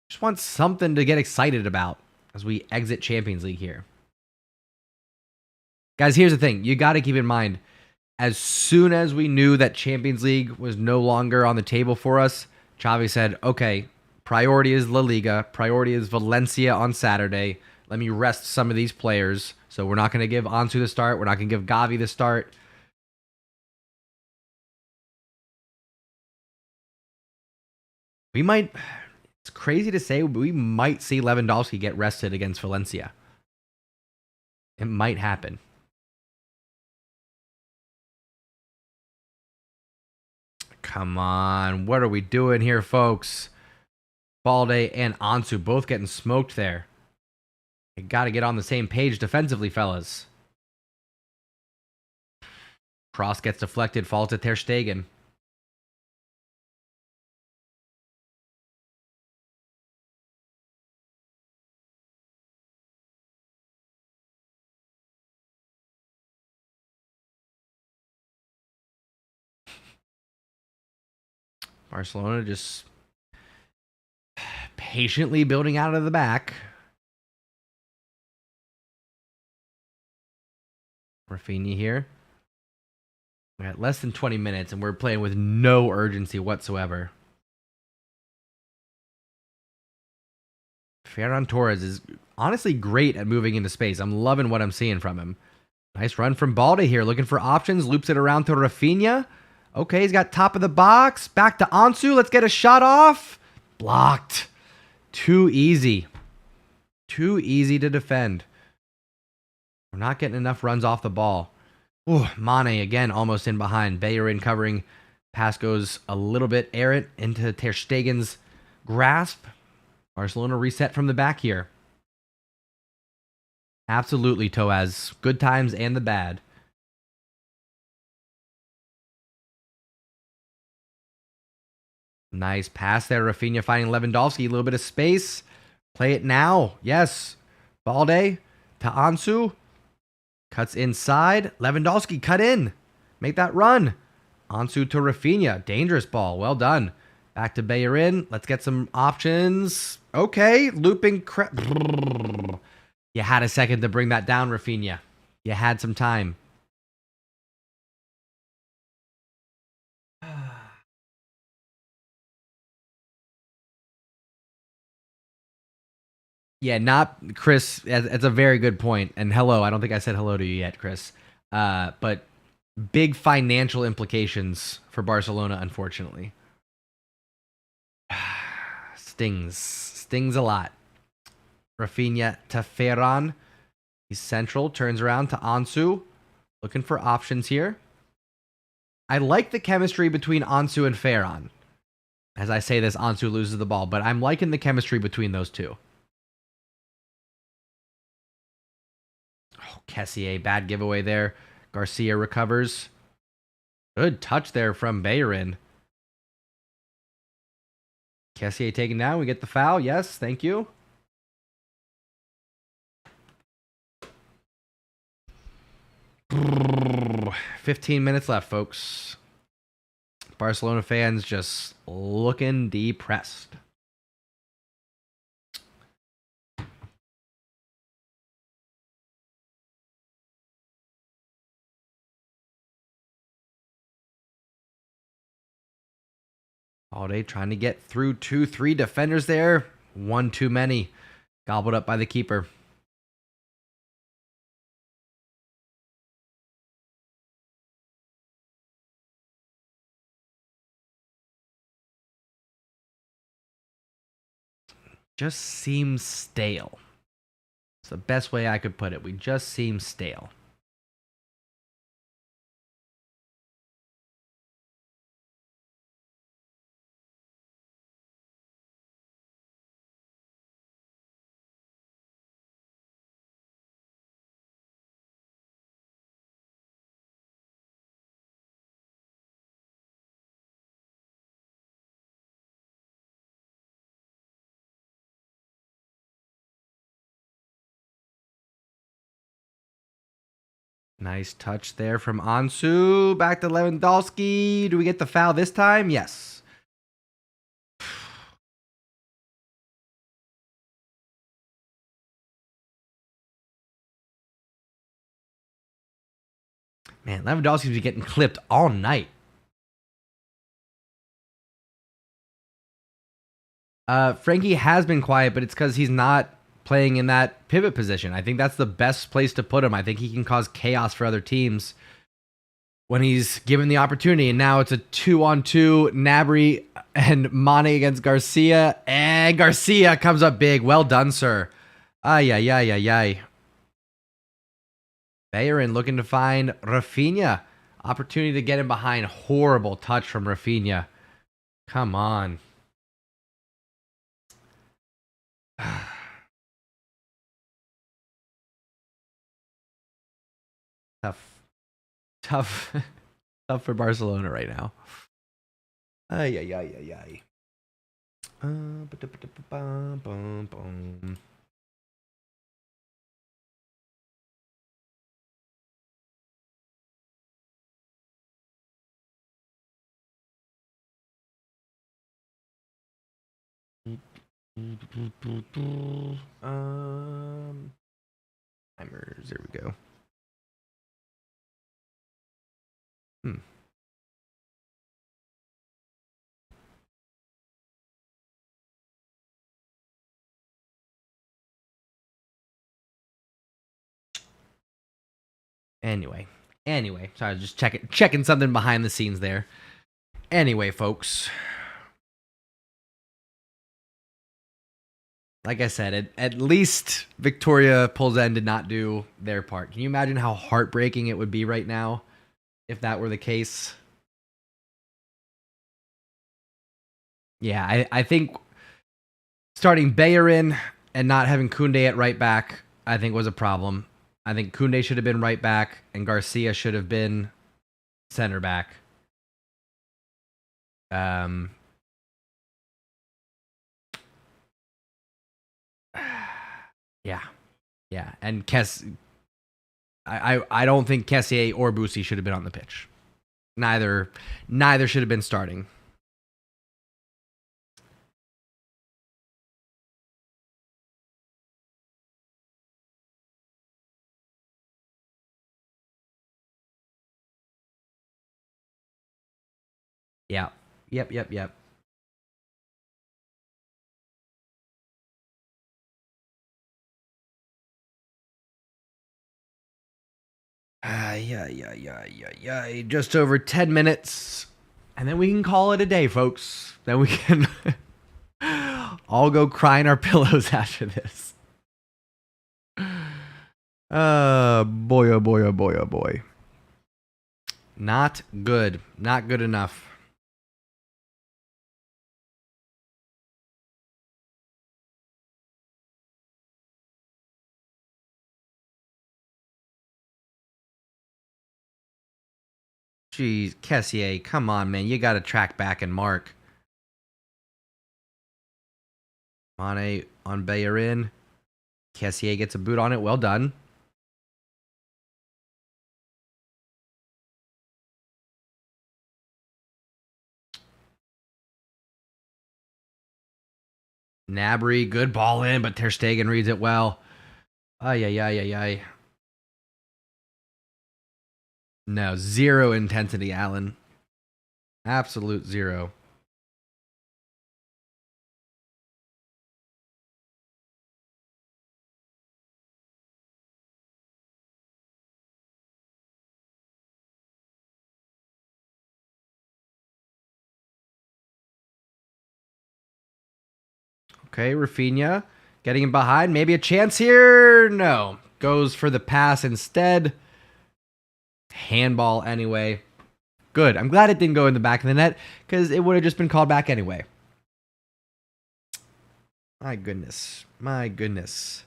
Just want something to get excited about as we exit Champions League here. Guys, here's the thing. You got to keep in mind, as soon as we knew that Champions League was no longer on the table for us, Xavi said, okay, priority is La Liga. Priority is Valencia on Saturday. Let me rest some of these players. So we're not going to give Ansu the start. We're not going to give Gavi the start. We might, it's crazy to say, but we might see Lewandowski get rested against Valencia. It might happen. Come on. What are we doing here, folks? Balde and Ansu both getting smoked there. You got to get on the same page defensively, fellas. Cross gets deflected, falls to Ter Stegen. Barcelona just patiently building out of the back. Rafinha here. We got less than 20 minutes, and we're playing with no urgency whatsoever. Ferran Torres is honestly great at moving into space. I'm loving what I'm seeing from him. Nice run from Balde here, looking for options. Loops it around to Rafinha. Okay, he's got top of the box. Back to Ansu. Let's get a shot off. Blocked. Too easy. Too easy to defend. We're not getting enough runs off the ball. Ooh, Mane again almost in behind. Bayern covering. Pass goes a little bit errant into Ter Stegen's grasp. Barcelona reset from the back here. Absolutely, Toaz. Good times and the bad. Nice pass there. Rafinha finding Lewandowski. A little bit of space. Play it now. Yes. Balde to Ansu. Cuts inside. Lewandowski cut in. Make that run. Ansu to Rafinha. Dangerous ball. Well done. Back to Bayern. Let's get some options. Okay. Looping. You had a second to bring that down, Rafinha. You had some time. Yeah, not Chris. It's a very good point. And hello, I don't think I said hello to you yet, Chris. But big financial implications for Barcelona, unfortunately. Stings a lot. Rafinha to Ferran. He's central, turns around to Ansu. Looking for options here. I like the chemistry between Ansu and Ferran. As I say this, Ansu loses the ball, but I'm liking the chemistry between those two. Oh, Kessié, bad giveaway there. Garcia recovers. Good touch there from Bayern. Kessié taken down. We get the foul. Yes, thank you. Brrr. 15 minutes left, folks. Barcelona fans just looking depressed. All day trying to get through 2-3 defenders there. One too many. Gobbled up by the keeper. Just seems stale. It's the best way I could put it. We just seem stale. Nice touch there from Ansu. Back to Lewandowski. Do we get the foul this time? Yes. Man, Lewandowski's been getting clipped all night. Frankie has been quiet, but it's because he's not playing in that pivot position. I think that's the best place to put him. I think he can cause chaos for other teams when he's given the opportunity. And now it's a 2-on-2, Gnabry and Mane against Garcia. And Garcia comes up big. Well done, sir. Ay, ay, ay, ay, ay. Bayern looking to find Rafinha. Opportunity to get him behind. Horrible touch from Rafinha. Come on. Tough for Barcelona right now. Ay, ay, ay, ay, ay. Timers, there we go. Anyway, sorry, I was just checking something behind the scenes there. Anyway, folks. Like I said, at least Victoria Pilsen did not do their part. Can you imagine how heartbreaking it would be right now if that were the case? Yeah, I think starting Bayern and not having Koundé at right back, I think was a problem. I think Koundé should have been right back and Garcia should have been center back. Yeah, and I don't think Kessié or Boosie should have been on the pitch. Neither should have been starting. Yeah. Yep. Yeah. Just over 10 minutes. And then we can call it a day, folks. Then we can all go cry in our pillows after this. Boy, oh boy, oh boy, oh boy. Not good. Not good enough. Jeez, Kessié, come on, man. You got to track back and mark. Mane on Bayern. Kessié gets a boot on it. Well done. Gnabry, good ball in, but Ter Stegen reads it well. Ay. No, zero intensity, Allen. Absolute zero. Okay, Rafinha getting him behind. Maybe a chance here. No. Goes for the pass instead. Handball anyway. Good. I'm glad it didn't go in the back of the net because it would have just been called back anyway. My goodness. My goodness.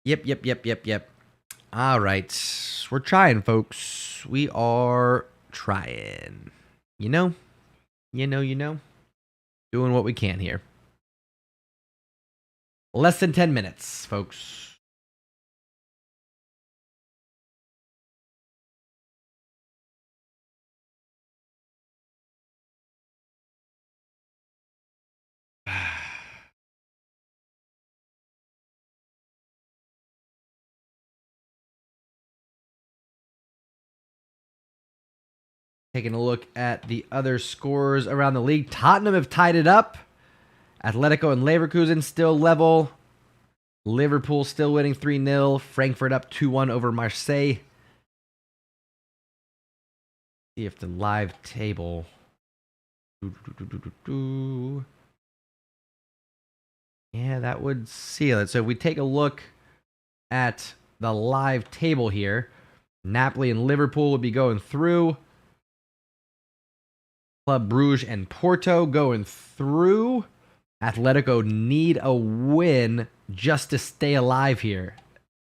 Yep. All right. We're trying, folks. We are trying. You know. Doing what we can here. Less than 10 minutes, folks. Taking a look at the other scores around the league. Tottenham have tied it up. Atletico and Leverkusen still level. Liverpool still winning 3-0. Frankfurt up 2-1 over Marseille. See if the live table. Yeah, that would seal it. So if we take a look at the live table here, Napoli and Liverpool would be going through. Club Brugge and Porto going through. Atletico need a win just to stay alive here.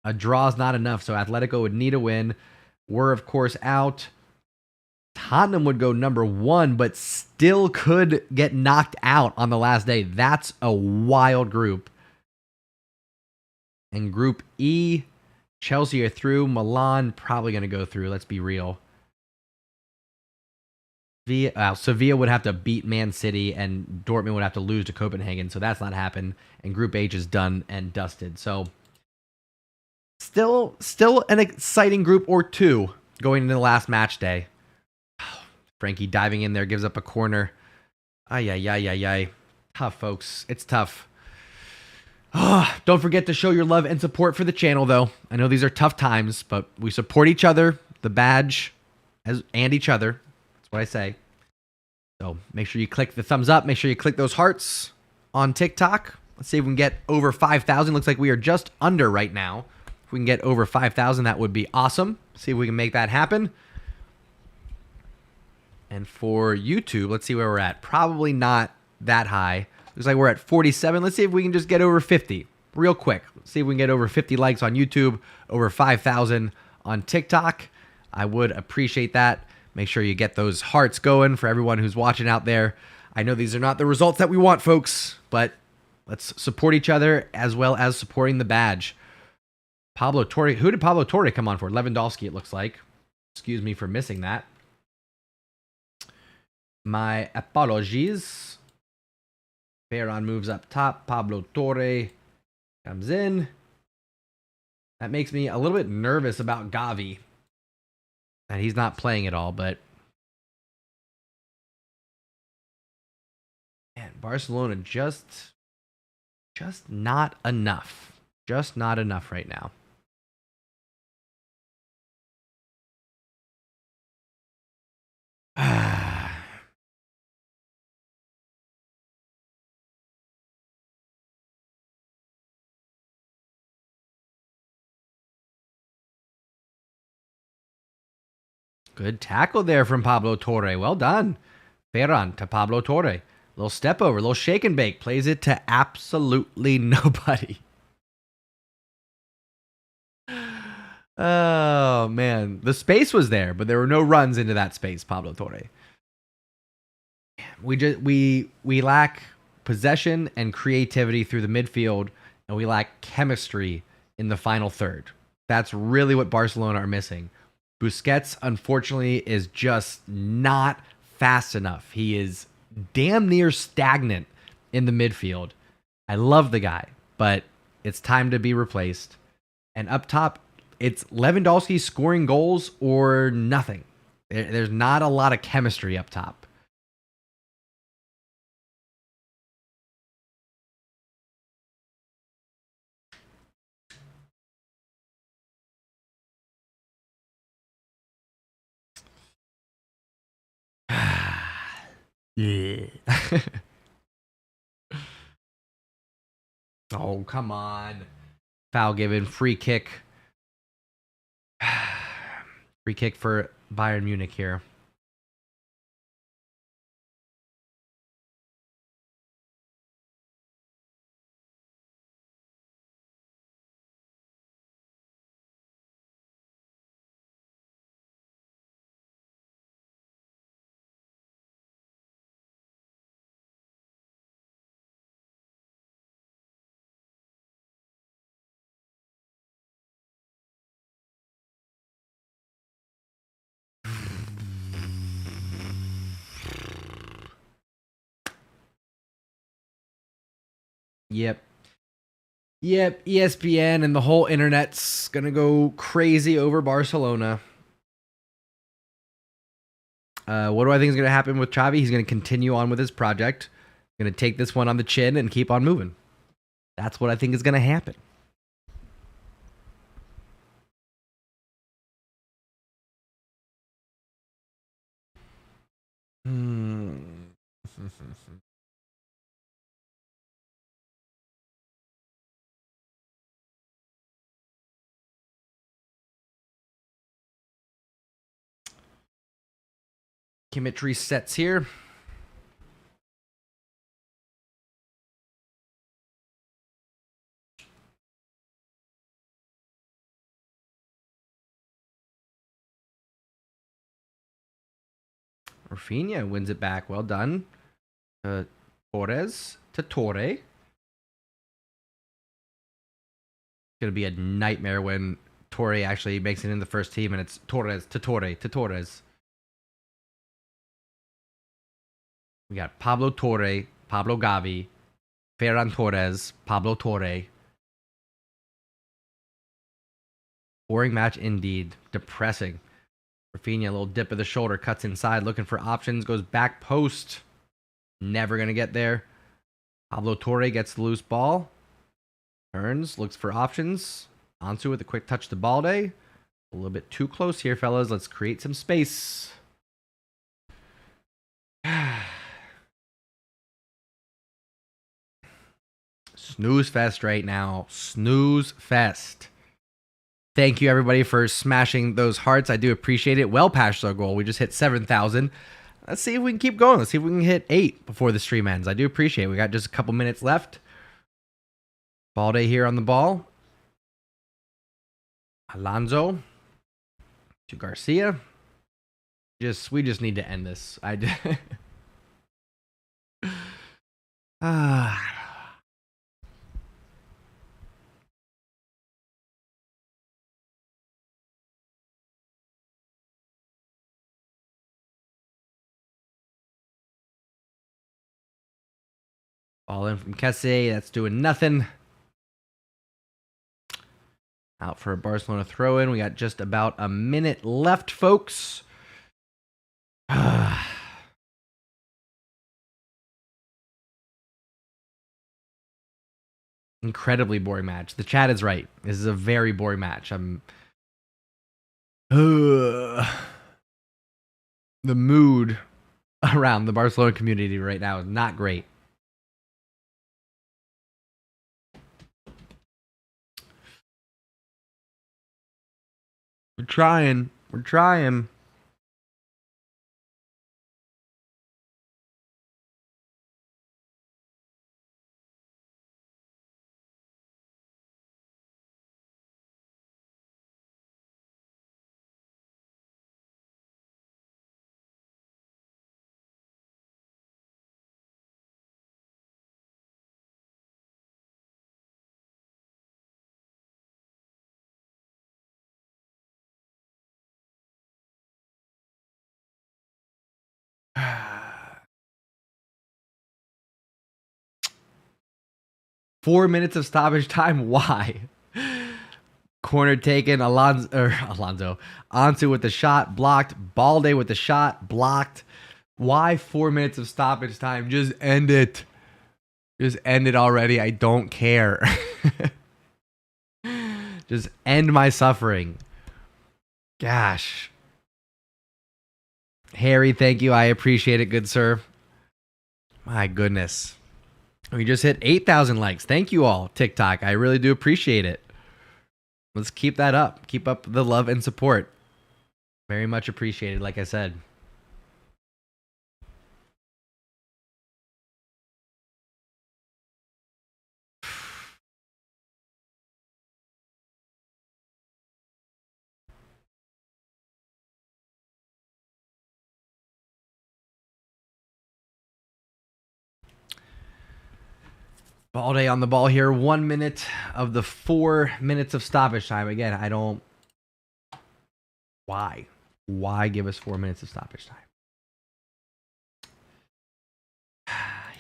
A draw is not enough, so Atletico would need a win. We're, of course, out. Tottenham would go number 1, but still could get knocked out on the last day. That's a wild group. And Group E, Chelsea are through. Milan probably going to go through. Let's be real. Sevilla would have to beat Man City, and Dortmund would have to lose to Copenhagen, so that's not happened. And Group H is done and dusted. So still an exciting group or two going into the last match day. Frankie diving in there, gives up a corner. Ay. Tough, folks. It's tough. Don't forget to show your love and support for the channel, though. I know these are tough times, but we support each other, the badge, and each other. What I say. So make sure you click the thumbs up. Make sure you click those hearts on TikTok. Let's see if we can get over 5,000. Looks like we are just under right now. If we can get over 5,000, that would be awesome. See if we can make that happen. And for YouTube, let's see where we're at. Probably not that high. Looks like we're at 47. Let's see if we can just get over 50 real quick. Let's see if we can get over 50 likes on YouTube, over 5,000 on TikTok. I would appreciate that. Make sure you get those hearts going for everyone who's watching out there. I know these are not the results that we want, folks, but let's support each other as well as supporting the badge. Pablo Torre. Who did Pablo Torre come on for? Lewandowski, it looks like. Excuse me for missing that. My apologies. Ferran moves up top. Pablo Torre comes in. That makes me a little bit nervous about Gavi. And he's not playing at all, but man, Barcelona just not enough. Just not enough right now. Good tackle there from Pablo Torre. Well done. Ferran to Pablo Torre. Little step over, little shake and bake. Plays it to absolutely nobody. Oh, man. The space was there, but there were no runs into that space, Pablo Torre. We lack possession and creativity through the midfield, and we lack chemistry in the final third. That's really what Barcelona are missing. Busquets, unfortunately, is just not fast enough. He is damn near stagnant in the midfield. I love the guy, but it's time to be replaced. And up top, it's Lewandowski scoring goals or nothing. There's not a lot of chemistry up top. Yeah. Oh, come on. Foul given. Free kick. Free kick for Bayern Munich here. Yep. Yep, ESPN and the whole internet's going to go crazy over Barcelona. What do I think is going to happen with Xavi? He's going to continue on with his project. Going to take this one on the chin and keep on moving. That's what I think is going to happen. Kimmich resets here. Rafinha wins it back. Well done. Torres to Torre. It's going to be a nightmare when Torre actually makes it in the first team and it's Torres to Torre to Torres. We got Pablo Torre, Pablo Gavi, Ferran Torres, Pablo Torre. Boring match indeed. Depressing. Rafinha, a little dip of the shoulder, cuts inside, looking for options, goes back post. Never going to get there. Pablo Torre gets the loose ball. Turns, looks for options. Ansu with a quick touch to Balde. A little bit too close here, fellas. Let's create some space. Snooze fest right now. Snooze fest. Thank you, everybody, for smashing those hearts. I do appreciate it. Well past our goal. We just hit 7,000. Let's see if we can keep going. Let's see if we can hit 8 before the stream ends. I do appreciate it. We got just a couple minutes left. Balde here on the ball. Alonso to Garcia. We just need to end this. Ball in from Kessie. That's doing nothing. Out for a Barcelona throw-in. We got just about a minute left, folks. Incredibly boring match. The chat is right. This is a very boring match. The mood around the Barcelona community right now is not great. We're trying. We're trying. Four minutes of stoppage time. Why? Corner taken. Alonso. Ansu with the shot. Blocked. Balde with the shot. Blocked. Why 4 minutes of stoppage time? Just end it. Just end it already. I don't care. Just end my suffering. Gosh. Harry, thank you. I appreciate it, good sir. My goodness. We just hit 8,000 likes. Thank you all, TikTok. I really do appreciate it. Let's keep that up. Keep up the love and support. Very much appreciated, like I said. All day on the ball here. 1 minute of the 4 minutes of stoppage time. Again, I don't... Why? Why give us 4 minutes of stoppage time?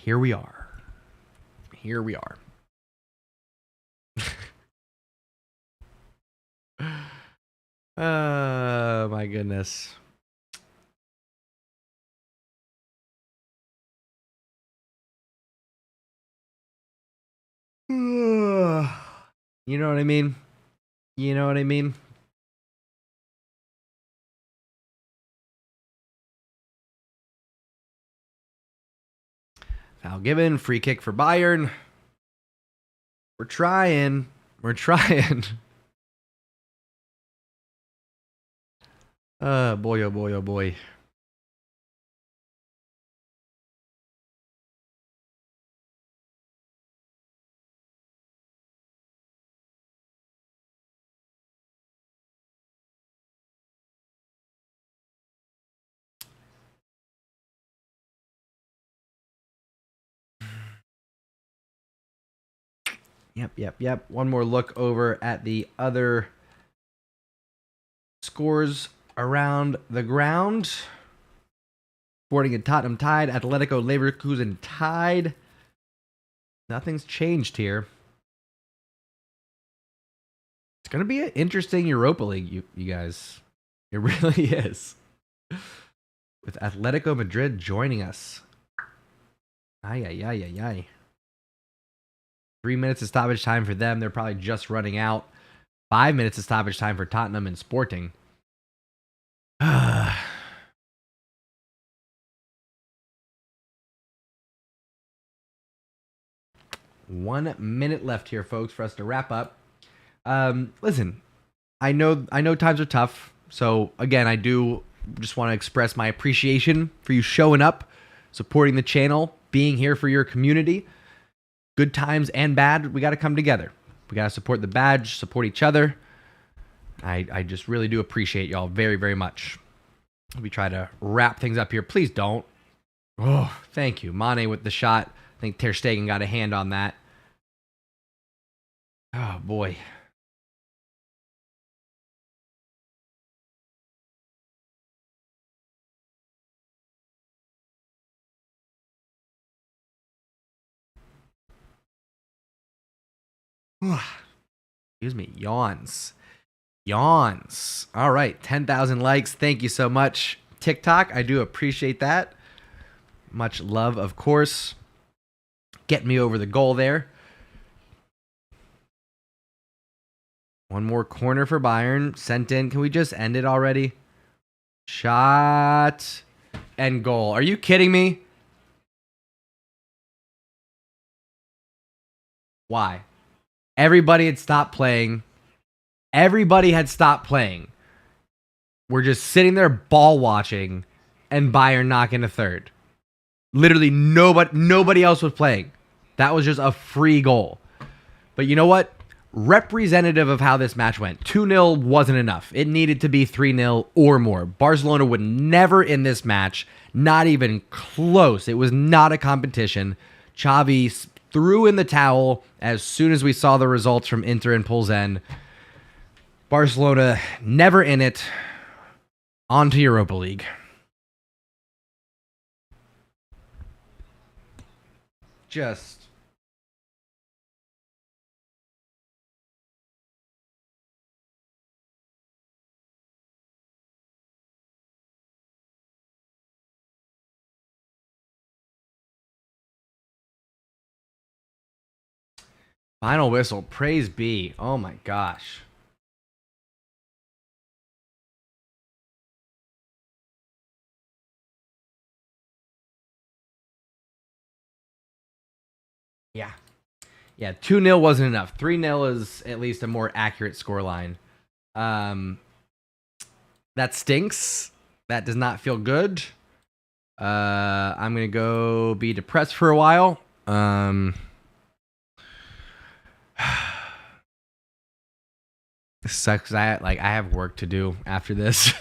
Here we are. Here we are. Oh, my goodness. You know what I mean? You know what I mean? Foul given. Free kick for Bayern. We're trying. We're trying. Boy, oh boy, oh boy. Yep. One more look over at the other scores around the ground. Sporting and Tottenham tied. Atletico Leverkusen tied. Nothing's changed here. It's going to be an interesting Europa League, you guys. It really is. With Atletico Madrid joining us. Ay. 3 minutes of stoppage time for them. They're probably just running out. 5 minutes of stoppage time for Tottenham and Sporting. 1 minute left here, folks, for us to wrap up. Listen, I know times are tough. So again, I do just want to express my appreciation for you showing up, supporting the channel, being here for your community. Good times and bad, we got to come together. We got to support the badge, support each other. I just really do appreciate y'all very, very much. We try to wrap things up here. Please don't. Oh, thank you. Mane with the shot. I think Ter Stegen got a hand on that. Oh, boy. Excuse me. Yawns. All right. 10,000 likes. Thank you so much. TikTok, I do appreciate that. Much love, of course. Get me over the goal there. One more corner for Bayern. Sent in. Can we just end it already? Shot and goal. Are you kidding me? Why? Everybody had stopped playing. Everybody had stopped playing. We're just sitting there ball watching and Bayern knocking a third. Literally nobody else was playing. That was just a free goal. But you know what? Representative of how this match went. 2-0 wasn't enough. It needed to be 3-0 or more. Barcelona would never in this match, not even close. It was not a competition. Xavi threw in the towel as soon as we saw the results from Inter and Pilsen. Barcelona never in it. On to Europa League. Just... Final whistle. Praise be. Oh my gosh. Yeah. Yeah, 2-0 wasn't enough. 3-0 is at least a more accurate scoreline. That stinks. That does not feel good. I'm going to go be depressed for a while. This sucks. I have work to do after this.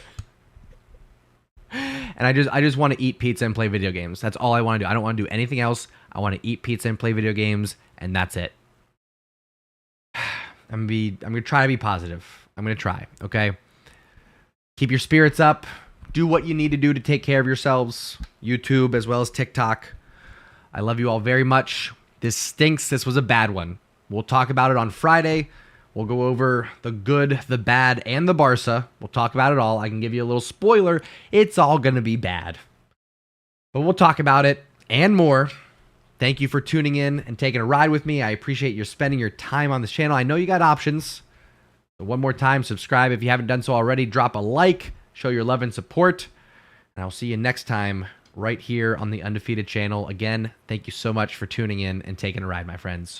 And I just want to eat pizza and play video games. That's all I want to do. I don't want to do anything else. I want to eat pizza and play video games, and that's it. I'm gonna try to be positive. I'm gonna try. Okay. Keep your spirits up. Do what you need to do to take care of yourselves. YouTube as well as TikTok. I love you all very much. This stinks. This was a bad one. We'll talk about it on Friday. We'll go over the good, the bad, and the Barca. We'll talk about it all. I can give you a little spoiler. It's all going to be bad. But we'll talk about it and more. Thank you for tuning in and taking a ride with me. I appreciate you spending your time on this channel. I know you got options. So one more time, subscribe if you haven't done so already. Drop a like. Show your love and support. And I'll see you next time right here on the Undefeated channel. Again, thank you so much for tuning in and taking a ride, my friends.